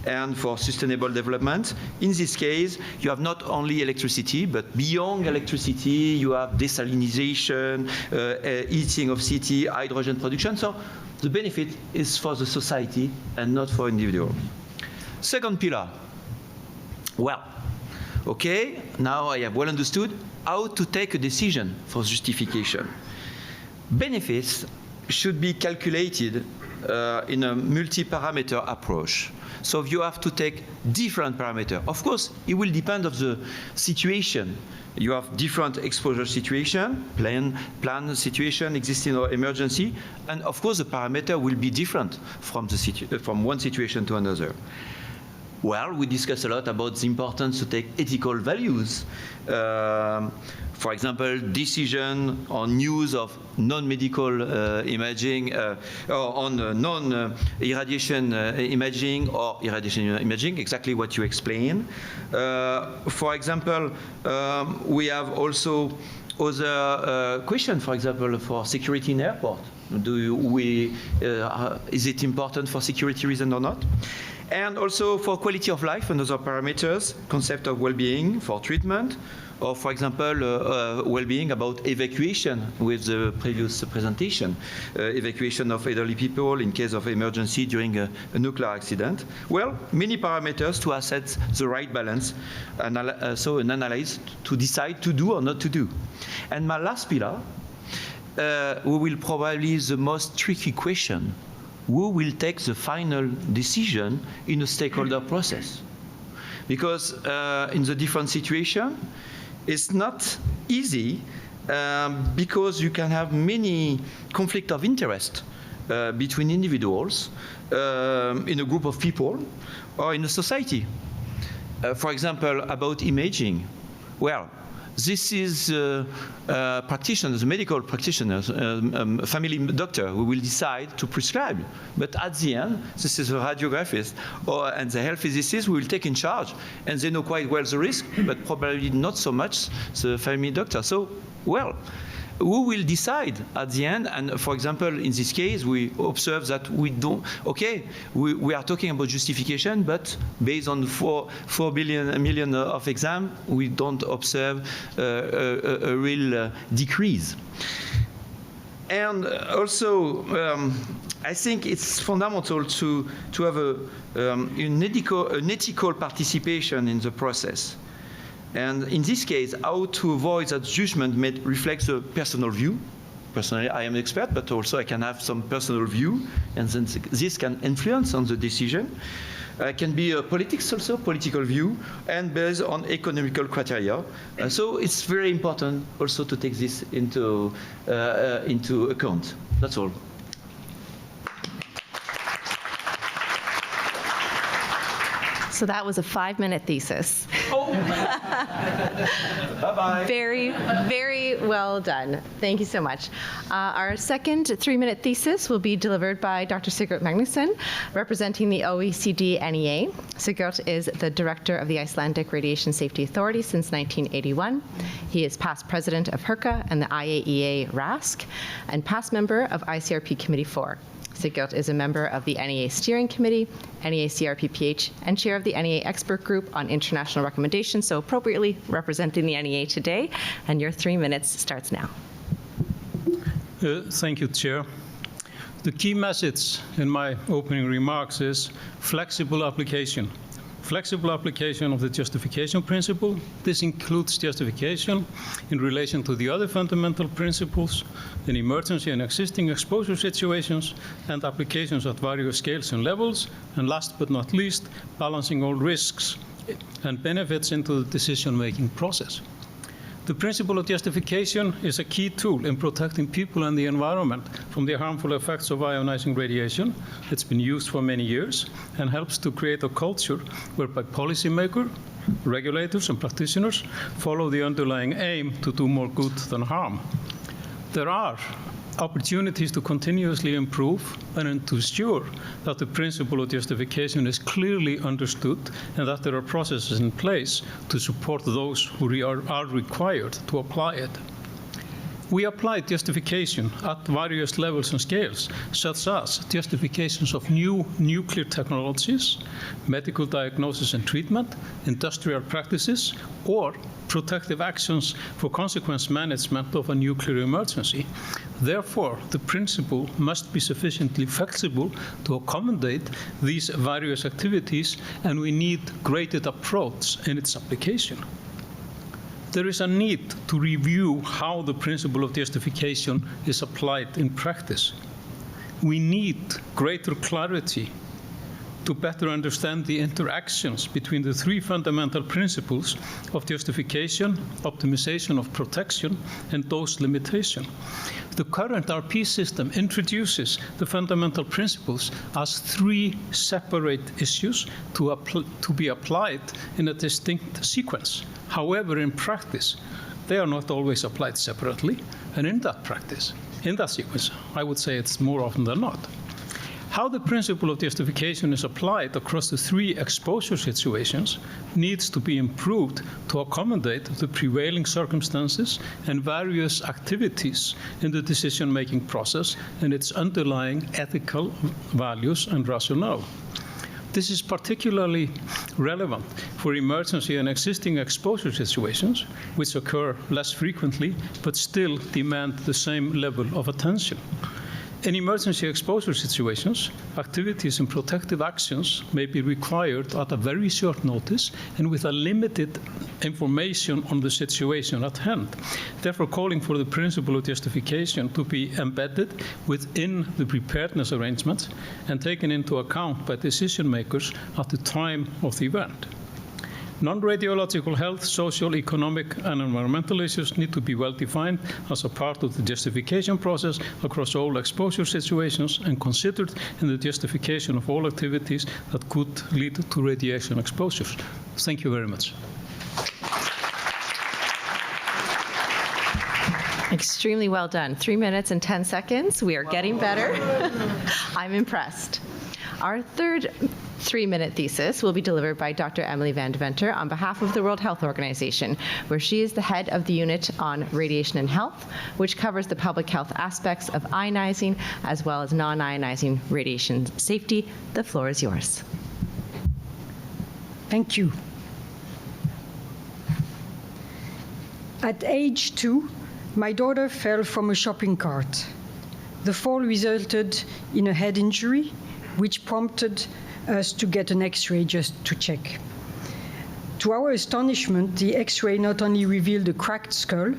and for sustainable development. In this case, you have not only electricity, but beyond electricity, you have desalinization, heating of city, hydrogen production. So the benefit is for the society and not for individual. Second pillar. Well, okay, now I have well understood how to take a decision for justification. Benefits should be calculated in a multi-parameter approach. So you have to take different parameters. Of course, it will depend on the situation. You have different exposure situation, plan situation, existing or emergency, and of course the parameter will be different from one situation to another. Well, we discuss a lot about the importance to take ethical values. For example, decision on use of non-medical imaging, or on non-irradiation imaging or irradiation imaging, exactly what you explained. For example, we have also other questions, for example, for security in airport. Is it important for security reason or not? And also for quality of life and other parameters, concept of well-being for treatment, or for example, well-being about evacuation with the previous presentation, evacuation of elderly people in case of emergency during a nuclear accident. Well, many parameters to assess the right balance, and so an analysis to decide to do or not to do. And my last pillar, we will probably the most tricky question. Who will take the final decision in a stakeholder process? Because in the different situation, it's not easy because you can have many conflict of interest between individuals, in a group of people, or in a society. For example, about imaging. Well, this is practitioners, medical practitioners, family doctor who will decide to prescribe. But at the end, this is a radiographist and the health physicist who will take in charge. And they know quite well the risk, but probably not so much the family doctor. So, well, who will decide at the end? And for example, in this case, we observe that we don't, okay, we are talking about justification, but based on 4 million of exam, we don't observe a real decrease. And also, I think it's fundamental to have an ethical participation in the process. And in this case, how to avoid that judgment may reflect the personal view. Personally, I am an expert, but also I can have some personal view, and then this can influence on the decision. Can be a political view, and based on economical criteria. So it's very important also to take this into account. That's all. So that was a 5-minute thesis. Oh. Bye-bye. Very, very well done. Thank you so much. Our second 3-minute thesis will be delivered by Dr. Sigurd Magnusson, representing the OECD NEA. Sigurd is the director of the Icelandic Radiation Safety Authority since 1981. He is past president of HERCA and the IAEA RASC, and past member of ICRP Committee 4. Sigurd is a member of the NEA Steering Committee, NEA CRP-PH, and chair of the NEA Expert Group on International Recommendations, so appropriately representing the NEA today. And your 3 minutes starts now. Thank you, Chair. The key message in my opening remarks is flexible application. Flexible application of the justification principle. This includes justification in relation to the other fundamental principles in emergency and existing exposure situations and applications at various scales and levels. And last but not least, balancing all risks and benefits into the decision-making process. The principle of justification is a key tool in protecting people and the environment from the harmful effects of ionizing radiation. It's been used for many years and helps to create a culture whereby policymakers, regulators, and practitioners follow the underlying aim to do more good than harm. There are opportunities to continuously improve and to ensure that the principle of justification is clearly understood and that there are processes in place to support those who are required to apply it. We applied justification at various levels and scales, such as justifications of new nuclear technologies, medical diagnosis and treatment, industrial practices, or protective actions for consequence management of a nuclear emergency. Therefore, the principle must be sufficiently flexible to accommodate these various activities, and we need graded approach in its application. There is a need to review how the principle of justification is applied in practice. We need greater clarity to better understand the interactions between the three fundamental principles of justification, optimization of protection, and dose limitation. The current RP system introduces the fundamental principles as three separate issues to be applied in a distinct sequence. However, in practice, they are not always applied separately, and in that practice, in that sequence, I would say it's more often than not. How the principle of justification is applied across the three exposure situations needs to be improved to accommodate the prevailing circumstances and various activities in the decision-making process and its underlying ethical values and rationale. This is particularly relevant for emergency and existing exposure situations, which occur less frequently but still demand the same level of attention. In emergency exposure situations, activities and protective actions may be required at a very short notice and with a limited information on the situation at hand, therefore calling for the principle of justification to be embedded within the preparedness arrangements and taken into account by decision makers at the time of the event. Non-radiological health, social, economic, and environmental issues need to be well defined as a part of the justification process across all exposure situations and considered in the justification of all activities that could lead to radiation exposures. Thank you very much. Extremely well done. 3 minutes and 10 seconds. We are getting better. I'm impressed. Our third 3-minute thesis will be delivered by Dr. Emily Van Deventer on behalf of the World Health Organization, where she is the head of the unit on radiation and health, which covers the public health aspects of ionizing as well as non-ionizing radiation safety. The floor is yours. Thank you. At age 2, my daughter fell from a shopping cart. The fall resulted in a head injury, which prompted us to get an X-ray just to check. To our astonishment, the X-ray not only revealed a cracked skull,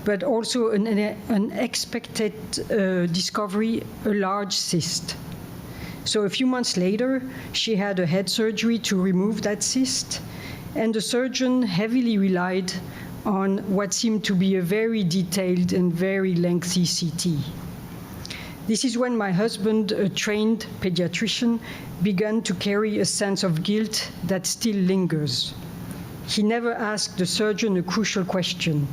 but also an unexpected discovery, a large cyst. So a few months later, she had a head surgery to remove that cyst, and the surgeon heavily relied on what seemed to be a very detailed and very lengthy CT. This is when my husband, a trained pediatrician, began to carry a sense of guilt that still lingers. He never asked the surgeon a crucial question: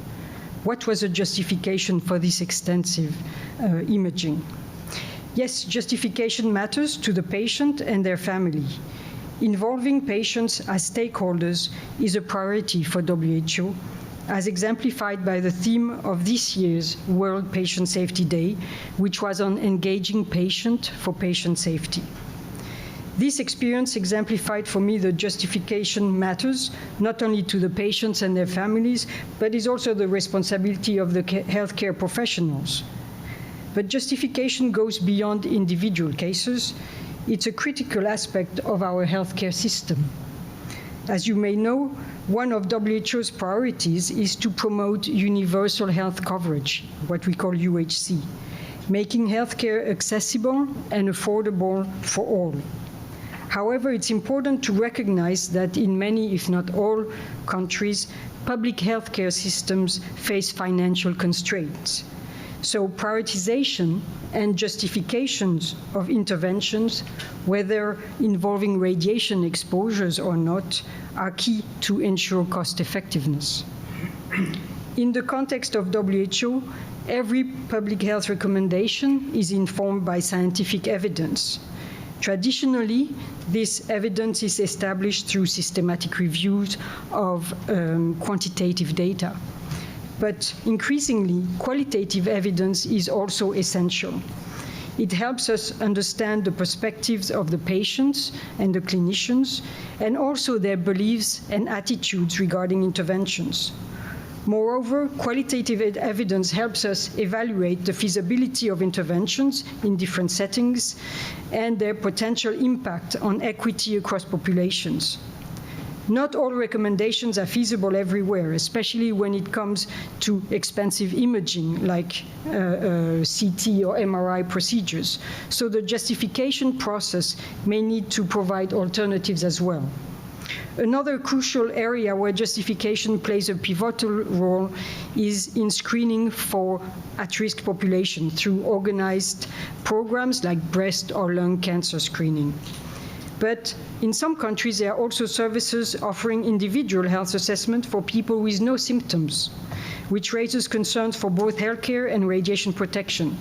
what was the justification for this extensive imaging? Yes, justification matters to the patient and their family. Involving patients as stakeholders is a priority for WHO, as exemplified by the theme of this year's World Patient Safety Day, which was on engaging patient for patient safety. This experience exemplified for me the justification matters, not only to the patients and their families, but is also the responsibility of the healthcare professionals. But justification goes beyond individual cases. It's a critical aspect of our healthcare system. As you may know, one of WHO's priorities is to promote universal health coverage, what we call UHC, making healthcare accessible and affordable for all. However, it's important to recognize that in many, if not all, countries, public healthcare systems face financial constraints. So prioritization and justifications of interventions, whether involving radiation exposures or not, are key to ensure cost effectiveness. In the context of WHO every public health recommendation is informed by scientific evidence. Traditionally, this evidence is established through systematic reviews of quantitative data. But increasingly, qualitative evidence is also essential. It helps us understand the perspectives of the patients and the clinicians, and also their beliefs and attitudes regarding interventions. Moreover, qualitative evidence helps us evaluate the feasibility of interventions in different settings and their potential impact on equity across populations. Not all recommendations are feasible everywhere, especially when it comes to expensive imaging like CT or MRI procedures. So the justification process may need to provide alternatives as well. Another crucial area where justification plays a pivotal role is in screening for at-risk population through organized programs like breast or lung cancer screening. But in some countries, there are also services offering individual health assessment for people with no symptoms, which raises concerns for both healthcare and radiation protection.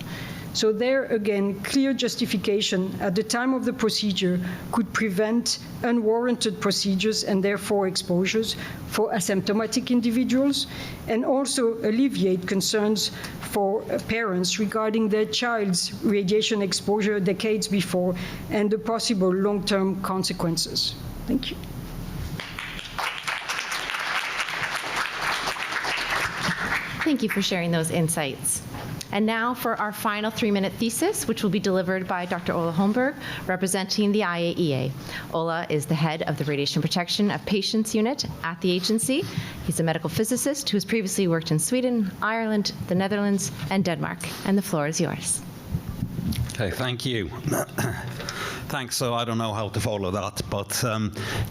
So there, again, clear justification at the time of the procedure could prevent unwarranted procedures and therefore exposures for asymptomatic individuals, and also alleviate concerns for parents regarding their child's radiation exposure decades before and the possible long-term consequences. Thank you. Thank you for sharing those insights. And now for our final 3-minute thesis, which will be delivered by Dr. Ola Holmberg, representing the IAEA. Ola is the head of the Radiation Protection of Patients Unit at the agency. He's a medical physicist who has previously worked in Sweden, Ireland, the Netherlands, and Denmark. And the floor is yours. Okay, thank you. Thanks, so I don't know how to follow that, but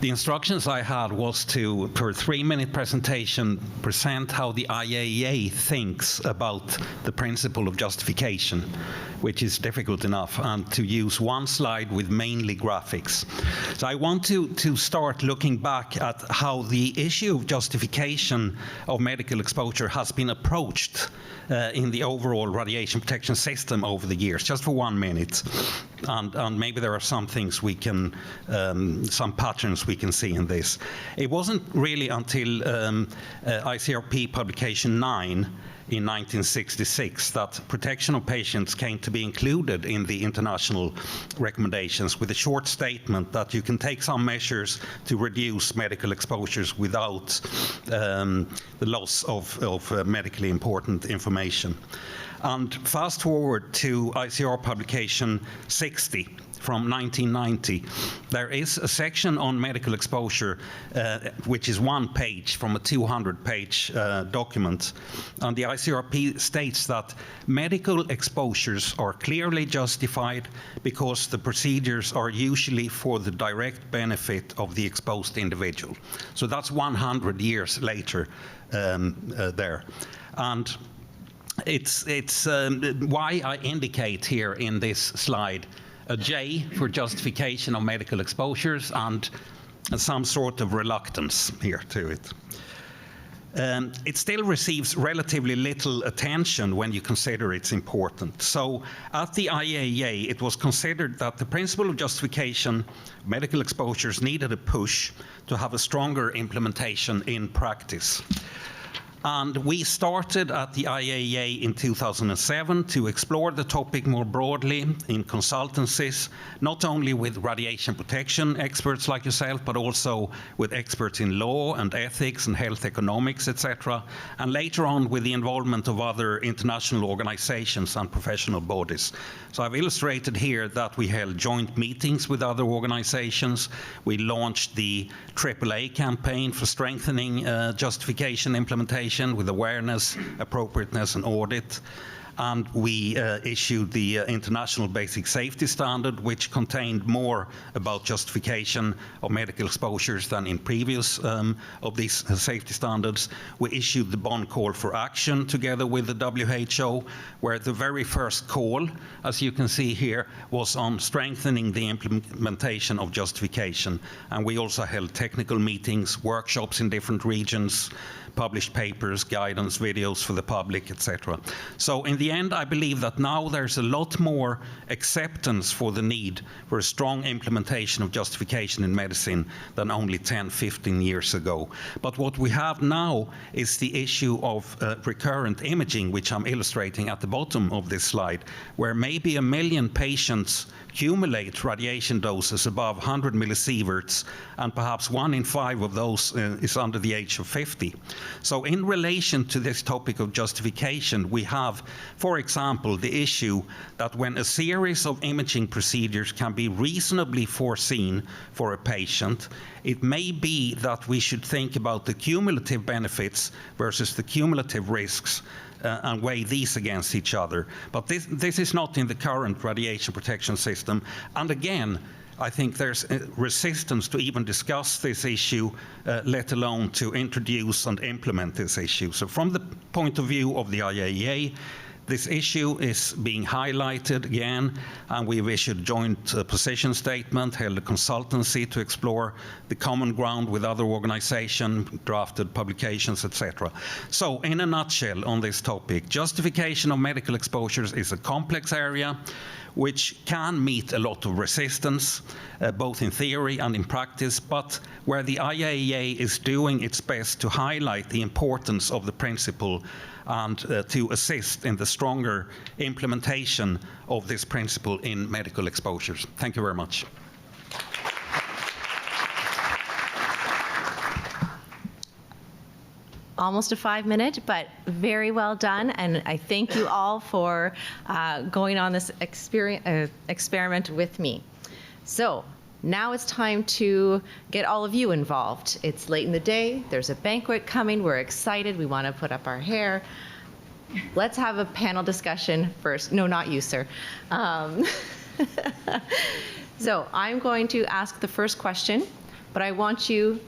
the instructions I had was to, per 3-minute presentation, present how the IAEA thinks about the principle of justification, which is difficult enough, and to use one slide with mainly graphics. So I want to start looking back at how the issue of justification of medical exposure has been approached in the overall radiation protection system over the years, just for 1 minute. And maybe there are some things we can, some patterns we can see in this. It wasn't really until ICRP publication 9 in 1966 that protection of patients came to be included in the international recommendations with a short statement that you can take some measures to reduce medical exposures without the loss of medically important information. And fast forward to ICR publication 60 from 1990, there is a section on medical exposure, which is 1 page from a 200-page document. And the ICRP states that medical exposures are clearly justified because the procedures are usually for the direct benefit of the exposed individual. So that's 100 years later there. And it's why I indicate here in this slide a J for justification of medical exposures and some sort of reluctance here to it. It still receives relatively little attention when you consider its importance. So at the IAEA, it was considered that the principle of justification of medical exposures needed a push to have a stronger implementation in practice. And we started at the IAEA in 2007 to explore the topic more broadly in consultancies, not only with radiation protection experts like yourself, but also with experts in law and ethics and health economics, etc. And later on with the involvement of other international organizations and professional bodies. So I've illustrated here that we held joint meetings with other organizations. We launched the AAA campaign for strengthening justification implementation with awareness, appropriateness, and audit. And we issued the International Basic Safety Standard, which contained more about justification of medical exposures than in previous of these safety standards. We issued the Bonn Call for Action together with the WHO, where the very first call, as you can see here, was on strengthening the implementation of justification. And we also held technical meetings, workshops in different regions, published papers, guidance, videos for the public, etc. So in the end, I believe that now there's a lot more acceptance for the need for a strong implementation of justification in medicine than only 10, 15 years ago. But what we have now is the issue of recurrent imaging, which I'm illustrating at the bottom of this slide, where maybe 1 million patients accumulate radiation doses above 100 millisieverts, and perhaps 1 in 5 of those is under the age of 50. So in relation to this topic of justification, we have, for example, the issue that when a series of imaging procedures can be reasonably foreseen for a patient, it may be that we should think about the cumulative benefits versus the cumulative risks and weigh these against each other. But this is not in the current radiation protection system. And again, I think there's resistance to even discuss this issue, let alone to introduce and implement this issue. So from the point of view of the IAEA, this issue is being highlighted again, and we've issued a joint position statement, held a consultancy to explore the common ground with other organizations, drafted publications, etc. So in a nutshell on this topic, justification of medical exposures is a complex area which can meet a lot of resistance, both in theory and in practice, but where the IAEA is doing its best to highlight the importance of the principle and to assist in the stronger implementation of this principle in medical exposures. Thank you very much. Almost a 5-minute, but very well done. And I thank you all for going on this experiment with me. So now it's time to get all of you involved. It's late in the day. There's a banquet coming. We're excited. We want to put up our hair. Let's have a panel discussion first. No, not you, sir. So I'm going to ask the first question, but I want you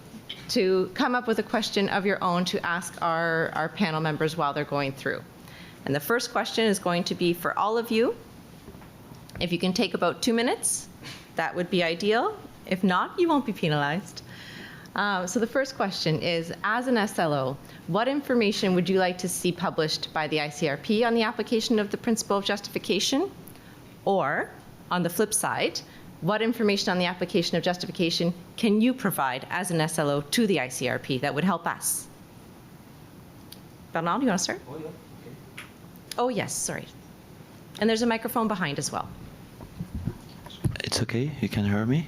to come up with a question of your own to ask our panel members while they're going through. And the first question is going to be for all of you. If you can take about 2 minutes, that would be ideal. If not, you won't be penalized. So the first question is, as an SLO, what information would you like to see published by the ICRP on the application of the principle of justification? Or, on the flip side, what information on the application of justification can you provide as an SLO to the ICRP that would help us? Bernard, you want to start? Oh, yeah. Okay. Oh, yes, sorry. And there's a microphone behind as well. It's okay, you can hear me?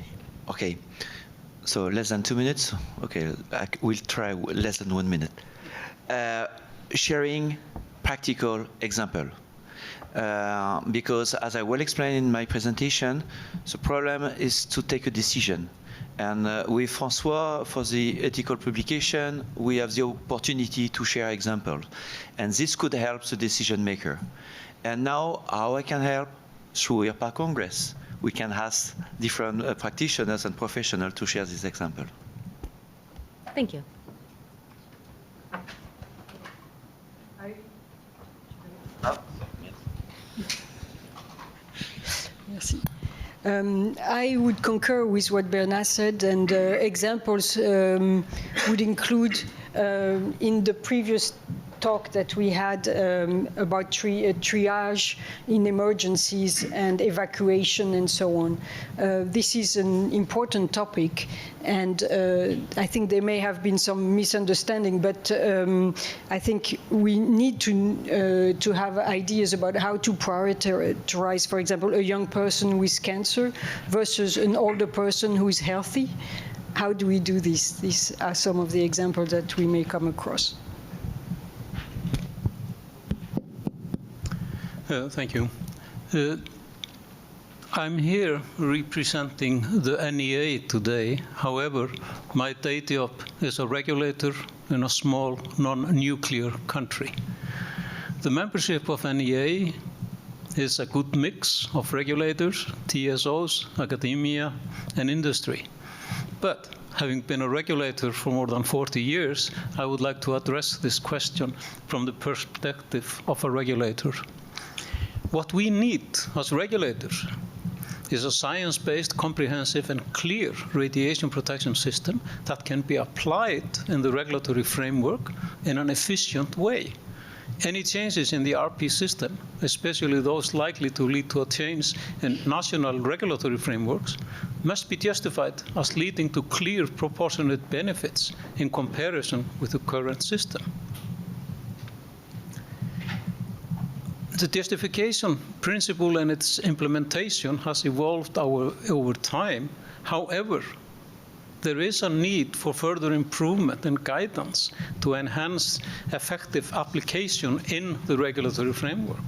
Okay, so less than 2 minutes? Okay, we'll try less than 1 minute. Sharing practical example. Because as I will explain in my presentation, the problem is to take a decision. And with François, for the ethical publication, we have the opportunity to share examples. And this could help the decision maker. And now, how I can help? Through IRPA Congress. We can ask different practitioners and professionals to share this example. Thank you. I would concur with what Bernard said, and examples would include in the previous talk that we had about triage in emergencies and evacuation and so on. This is an important topic, and I think there may have been some misunderstanding, but I think we need to have ideas about how to prioritize, for example, a young person with cancer versus an older person who is healthy. How do we do this? These are some of the examples that we may come across. Thank you. I'm here representing the NEA today. However, my day job is a regulator in a small non-nuclear country. The membership of NEA is a good mix of regulators, TSOs, academia, and industry. But having been a regulator for more than 40 years, I would like to address this question from the perspective of a regulator. What we need as regulators is a science-based, comprehensive, and clear radiation protection system that can be applied in the regulatory framework in an efficient way. Any changes in the RP system, especially those likely to lead to a change in national regulatory frameworks, must be justified as leading to clear proportionate benefits in comparison with the current system. The justification principle and its implementation has evolved over time. However, there is a need for further improvement and guidance to enhance effective application in the regulatory framework.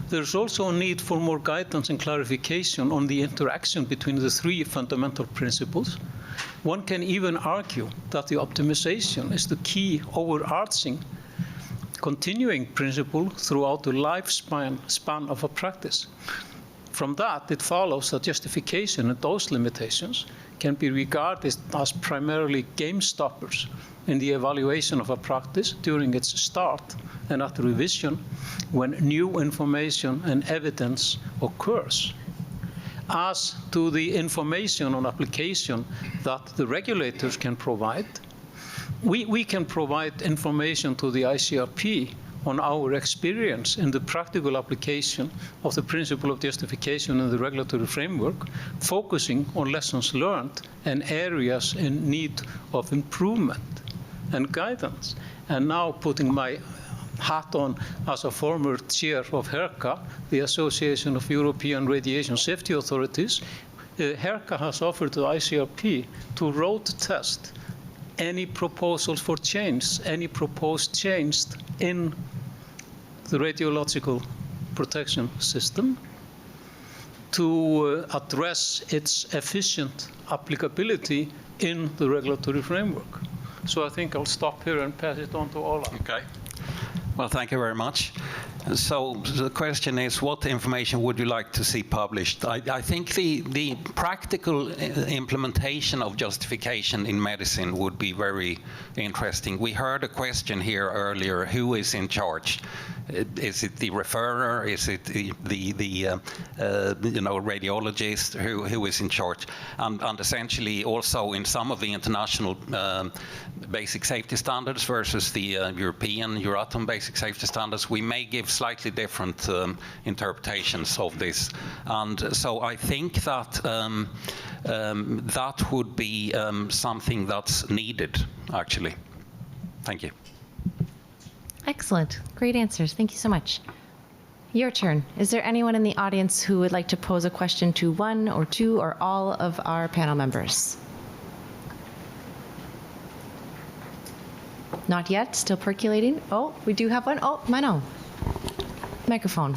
There's also a need for more guidance and clarification on the interaction between the three fundamental principles. One can even argue that the optimization is the key overarching continuing principle throughout the lifespan of a practice. From that, it follows that justification and those limitations can be regarded as primarily game stoppers in the evaluation of a practice during its start and at revision when new information and evidence occurs. As to the information on application that the regulators can provide, we can provide information to the ICRP on our experience in the practical application of the principle of justification in the regulatory framework, focusing on lessons learned and areas in need of improvement and guidance. And now putting my hat on as a former chair of HERCA, the Association of European Radiation Safety Authorities, HERCA has offered to the ICRP to road test any proposals for change, any proposed change in the radiological protection system to address its efficient applicability in the regulatory framework. So I think I'll stop here and pass it on to Ola. Okay. Well, thank you very much. So the question is, what information would you like to see published? I think the practical implementation of justification in medicine would be very interesting. We heard a question here earlier, who is in charge? Is it the referrer? Is it the radiologist? Who is in charge? And essentially also in some of the international basic safety standards versus the European Euratom basic safety standards, we may give slightly different interpretations of this. And so I think that that would be something that's needed, actually. Thank you. Excellent. Great answers. Thank you so much. Your turn. Is there anyone in the audience who would like to pose a question to one or two or all of our panel members? Not yet. Still percolating. Oh, we do have one. Oh, Mano. Microphone.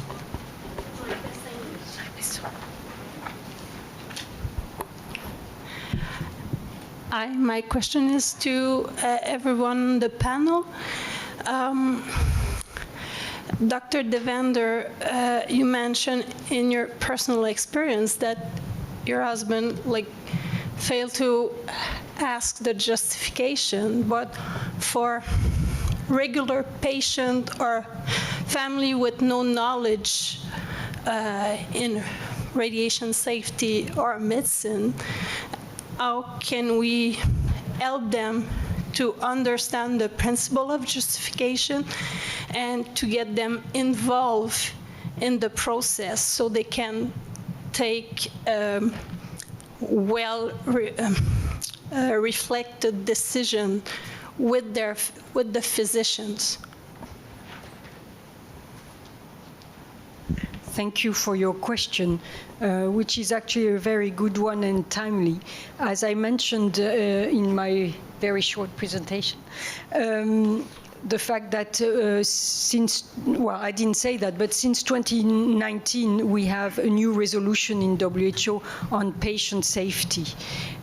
My question is to everyone on the panel. Dr. Devender, you mentioned in your personal experience that your husband failed to ask the justification, but for regular patient or family with no knowledge in radiation safety or medicine, how can we help them to understand the principle of justification and to get them involved in the process so they can take reflected decision with the physicians? Thank you for your question, which is actually a very good one and timely. As I mentioned in my very short presentation, the fact that I didn't say that, but since 2019, we have a new resolution in WHO on patient safety.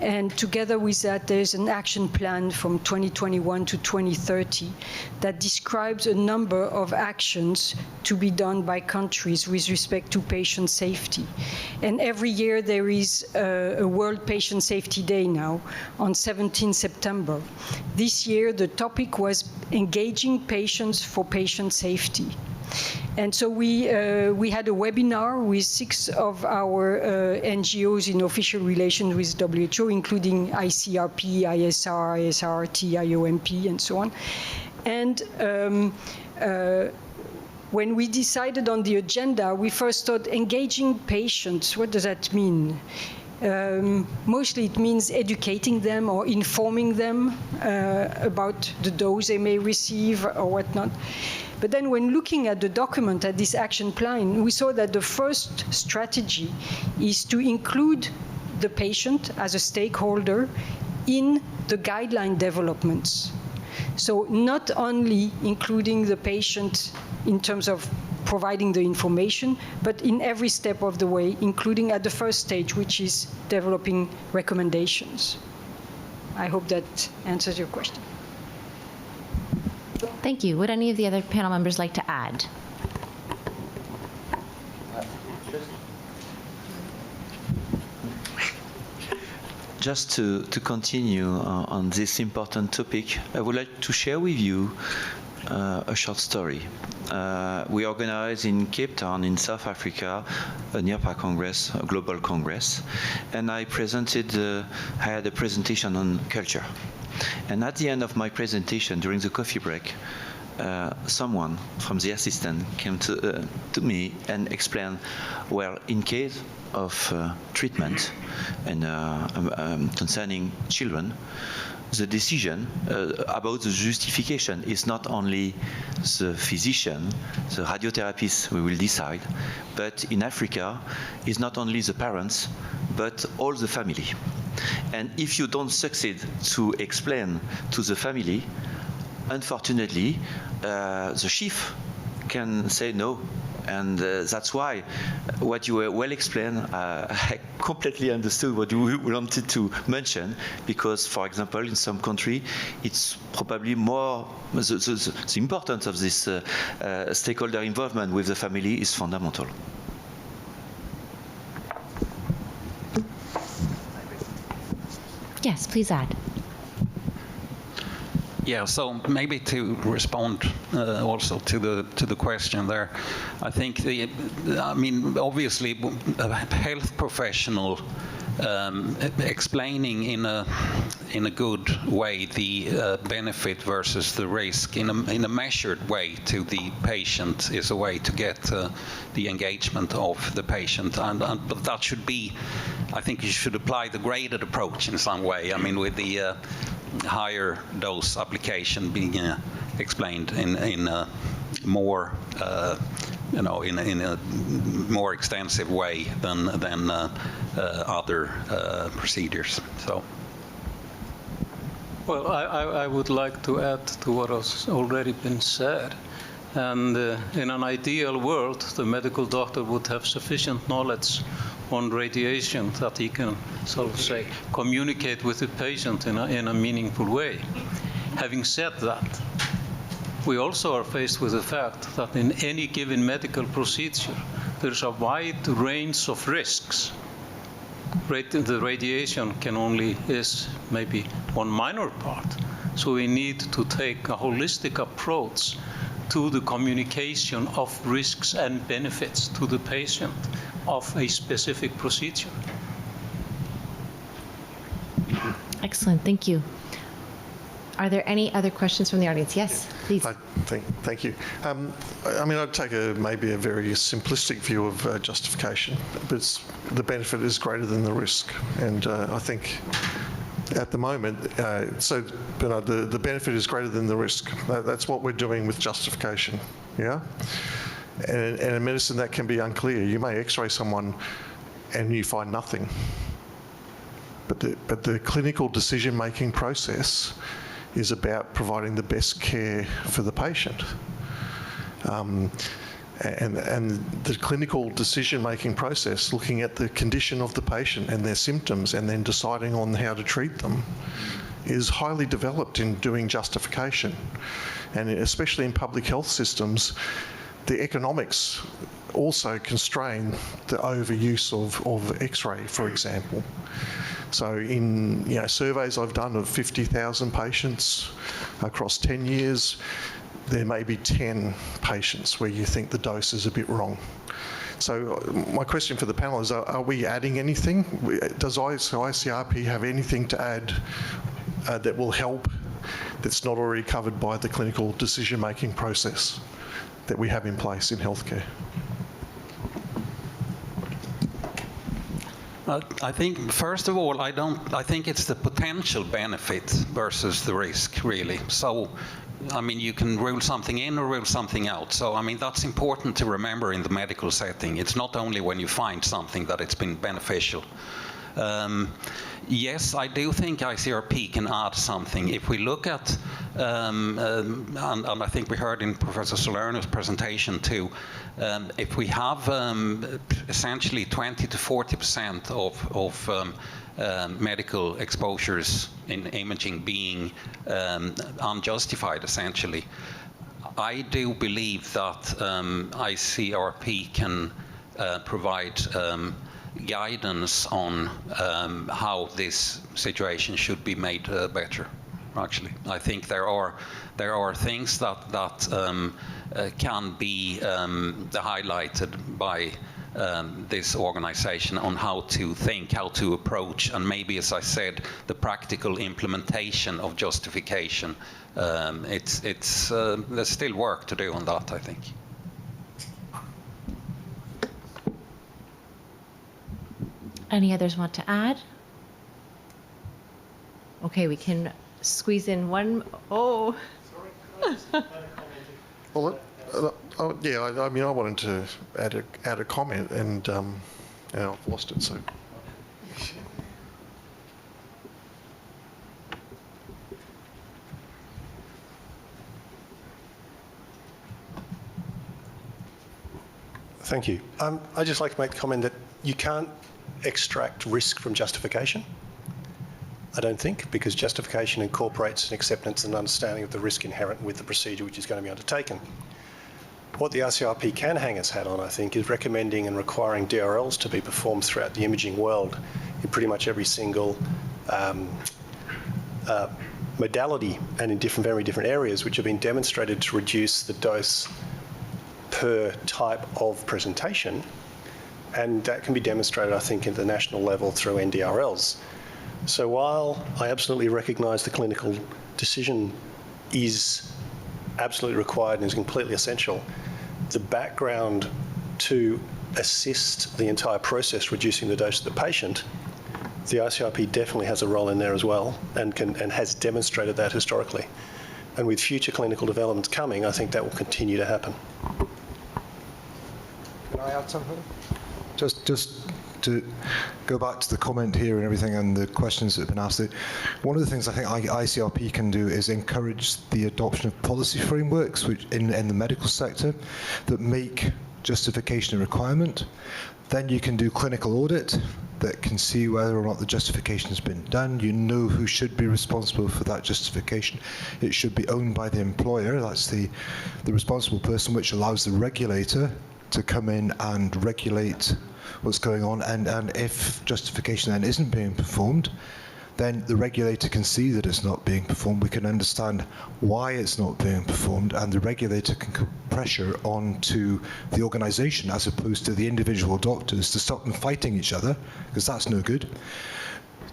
And together with that, there's an action plan from 2021 to 2030 that describes a number of actions to be done by countries with respect to patient safety. And every year there is a World Patient Safety Day now on 17 September. This year, the topic was engaging patients for patient safety. And so we had a webinar with 6 of our NGOs in official relations with WHO, including ICRP, ISR, ISRT, IOMP, and so on. And when we decided on the agenda, we first thought engaging patients, what does that mean? Mostly it means educating them or informing them about the dose they may receive or whatnot. But then when looking at the document, at this action plan, we saw that the first strategy is to include the patient as a stakeholder in the guideline developments. So not only including the patient in terms of providing the information, but in every step of the way, including at the first stage, which is developing recommendations. I hope that answers your question. Thank you. Would any of the other panel members like to add? Just to continue on this important topic, I would like to share with you a short story. We organized in Cape Town in South Africa a NIRPA Congress, a global congress, and I had a presentation on culture. And at the end of my presentation, during the coffee break, someone from the assistant came to me and explained, well, in case of treatment and concerning children, the decision about the justification is not only the physician, the radiotherapist who will decide, but in Africa, it's not only the parents, but all the family. And if you don't succeed to explain to the family, unfortunately, the chief can say no. And that's why what you well explained, I completely understood what you wanted to mention, because, for example, in some country, it's probably more, the importance of this stakeholder involvement with the family is fundamental. Yes, please add. Yeah, so maybe to respond also to the question there, I think obviously a health professional explaining in a good way the benefit versus the risk in a measured way to the patient is a way to get the engagement of the patient, but that should be, I think you should apply the graded approach in some way. I mean, with the higher dose application being explained in a more in a more extensive way than other procedures. So. Well, I would like to add to what has already been said. And in an ideal world, the medical doctor would have sufficient knowledge on radiation that he can, so to say, communicate with the patient in a meaningful way. Having said that, we also are faced with the fact that in any given medical procedure, there's a wide range of risks. The radiation is maybe one minor part. So we need to take a holistic approach to the communication of risks and benefits to the patient of a specific procedure. Excellent, thank you. Are there any other questions from the audience? Yes, please. Thank you. I mean, I'd take maybe a very simplistic view of justification, but the benefit is greater than the risk. And I think at the moment, the benefit is greater than the risk. That's what we're doing with justification, yeah? And in medicine, that can be unclear. You may x-ray someone and you find nothing. But the clinical decision-making process is about providing the best care for the patient. And the clinical decision-making process, looking at the condition of the patient and their symptoms and then deciding on how to treat them, is highly developed in doing justification. And especially in public health systems, the economics also constrain the overuse of X-ray, for example. So in surveys I've done of 50,000 patients across 10 years, there may be 10 patients where you think the dose is a bit wrong. So my question for the panel is, are we adding anything? Does ICRP have anything to add that will help that's not already covered by the clinical decision-making process that we have in place in healthcare? I think, first of all, I think it's the potential benefit versus the risk, really. So, I mean, you can rule something in or rule something out. So, I mean, that's important to remember in the medical setting. It's not only when you find something that it's been beneficial. Yes, I do think ICRP can add something. If we look at, and I think we heard in Professor Salerno's presentation too, if we have essentially 20 to 40% of medical exposures in imaging being unjustified, essentially, I do believe that ICRP can provide guidance on how this situation should be made better. Actually, I think there are things that can be highlighted by this organization on how to think, how to approach, and maybe, as I said, the practical implementation of justification. There's still work to do on that, I think. Any others want to add? Okay, we can squeeze in one. Oh. Well, yeah, I mean, I wanted to add a comment, and I've lost it. So. Thank you. I'd just like to make the comment that you can't extract risk from justification, I don't think, because justification incorporates an acceptance and understanding of the risk inherent with the procedure which is going to be undertaken. What the ICRP can hang its hat on, I think, is recommending and requiring DRLs to be performed throughout the imaging world in pretty much every single modality and in very different areas, which have been demonstrated to reduce the dose per type of presentation. And that can be demonstrated, I think, at the national level through NDRLs. So while I absolutely recognise the clinical decision is absolutely required and is completely essential, the background to assist the entire process reducing the dose of the patient, the ICRP definitely has a role in there as well and has demonstrated that historically. And with future clinical developments coming, I think that will continue to happen. Can I add something? Just to go back to the comment here and everything and the questions that have been asked, one of the things I think ICRP can do is encourage the adoption of policy frameworks which in the medical sector that make justification a requirement. Then you can do clinical audit that can see whether or not the justification has been done. You know who should be responsible for that justification. It should be owned by the employer. That's the responsible person, which allows the regulator to come in and regulate what's going on, and if justification then isn't being performed, then the regulator can see that it's not being performed. We can understand why it's not being performed, and the regulator can put pressure onto the organisation as opposed to the individual doctors to stop them fighting each other, because that's no good.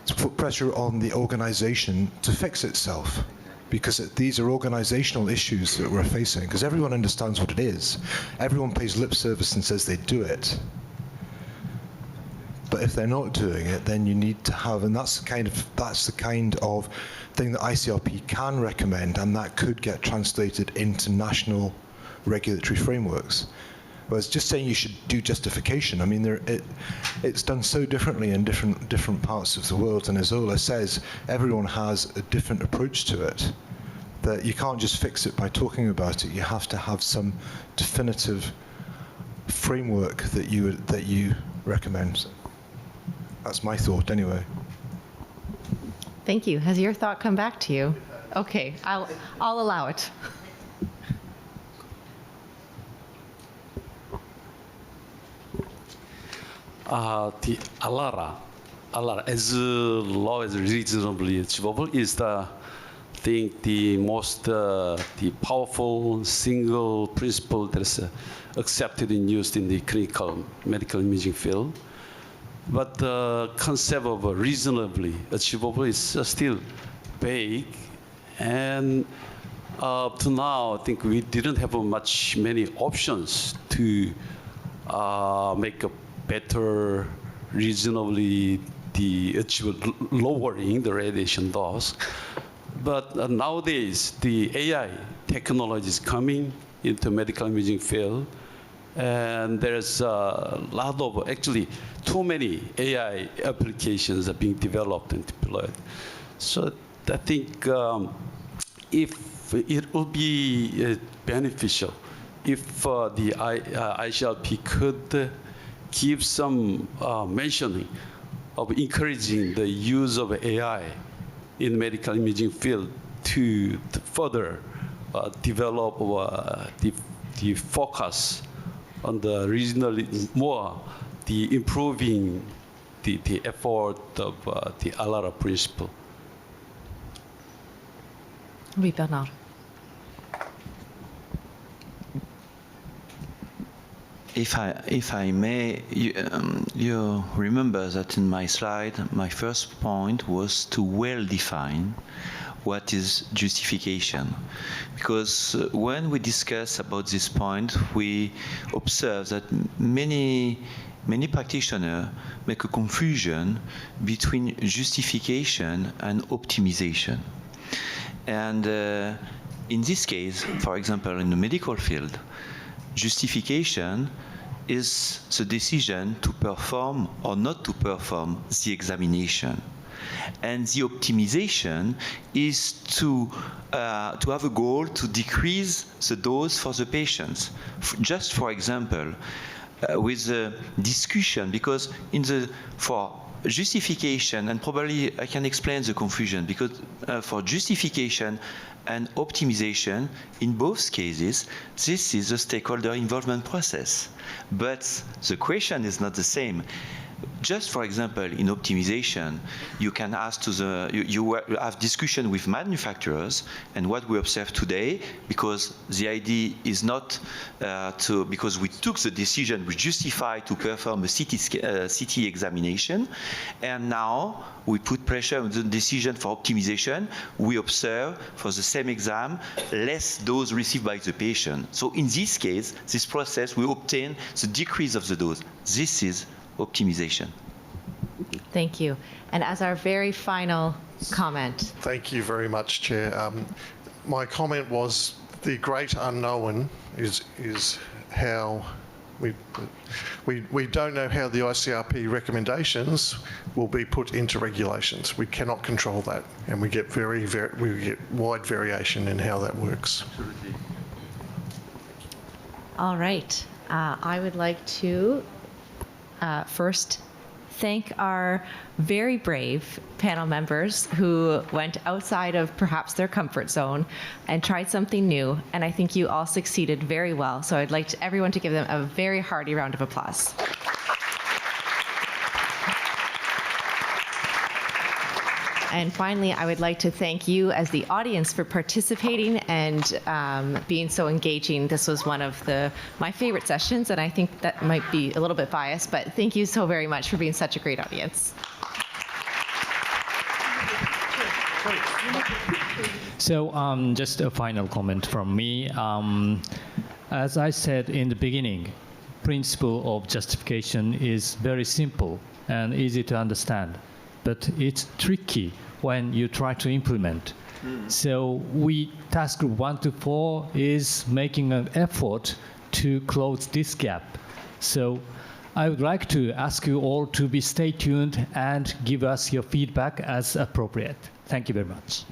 To put pressure on the organisation to fix itself, because these are organisational issues that we're facing, because everyone understands what it is. Everyone pays lip service and says they do it. But if they're not doing it, then you need to have, and that's the kind of thing that ICRP can recommend, and that could get translated into national regulatory frameworks. Whereas just saying you should do justification, I mean, it's done so differently in different parts of the world, and as Ola says, everyone has a different approach to it. That you can't just fix it by talking about it. You have to have some definitive framework that you recommend. That's my thought, anyway. Thank you. Has your thought come back to you? Okay, I'll allow it. The ALARA, as low as reasonably achievable, is the think the most the powerful single principle that is accepted and used in the clinical medical imaging field. But the concept of reasonably achievable is still vague, and up to now, I think we didn't have many options to make a better, reasonably achievable lowering the radiation dose. But nowadays, the AI technology is coming into medical imaging field, and there's a lot of, actually, too many AI applications are being developed and deployed. So I think if it will be beneficial if the ICRP could give some mentioning of encouraging the use of AI in medical imaging field to further develop the focus on the regionally more the improving the effort of the ALARA principle. Oui, Bernard. If I may, you remember that in my slide, my first point was to well define what is justification. Because when we discuss about this point, we observe that many practitioners make a confusion between justification and optimization. And in this case, for example, in the medical field, justification is the decision to perform or not to perform the examination. And the optimization is to have a goal to decrease the dose for the patients. Just for example, with the discussion, because for justification, and probably I can explain the confusion, because for justification and optimization, in both cases, this is a stakeholder involvement process. But the question is not the same. Just for example, in optimization, you can ask you have discussion with manufacturers, and what we observe today, because the idea is not because we took the decision, we justify to perform a CT examination, and now we put pressure on the decision for optimization. We observe for the same exam less dose received by the patient. So in this case, this process will obtain the decrease of the dose. This is optimization. Thank you. And as our very final comment. Thank you very much, Chair. My comment was the great unknown is how we don't know how the ICRP recommendations will be put into regulations. We cannot control that, and we get wide variation in how that works. All right. I would like to first thank our very brave panel members who went outside of perhaps their comfort zone and tried something new, and I think you all succeeded very well. So I'd like everyone to give them a very hearty round of applause. And finally, I would like to thank you as the audience for participating and being so engaging. This was one of my favorite sessions, and I think that might be a little bit biased, but thank you so very much for being such a great audience. So just a final comment from me. As I said in the beginning, principle of justification is very simple and easy to understand, but it's tricky when you try to implement. So task group 1 to 4 is making an effort to close this gap. So I would like to ask you all to stay tuned and give us your feedback as appropriate. Thank you very much.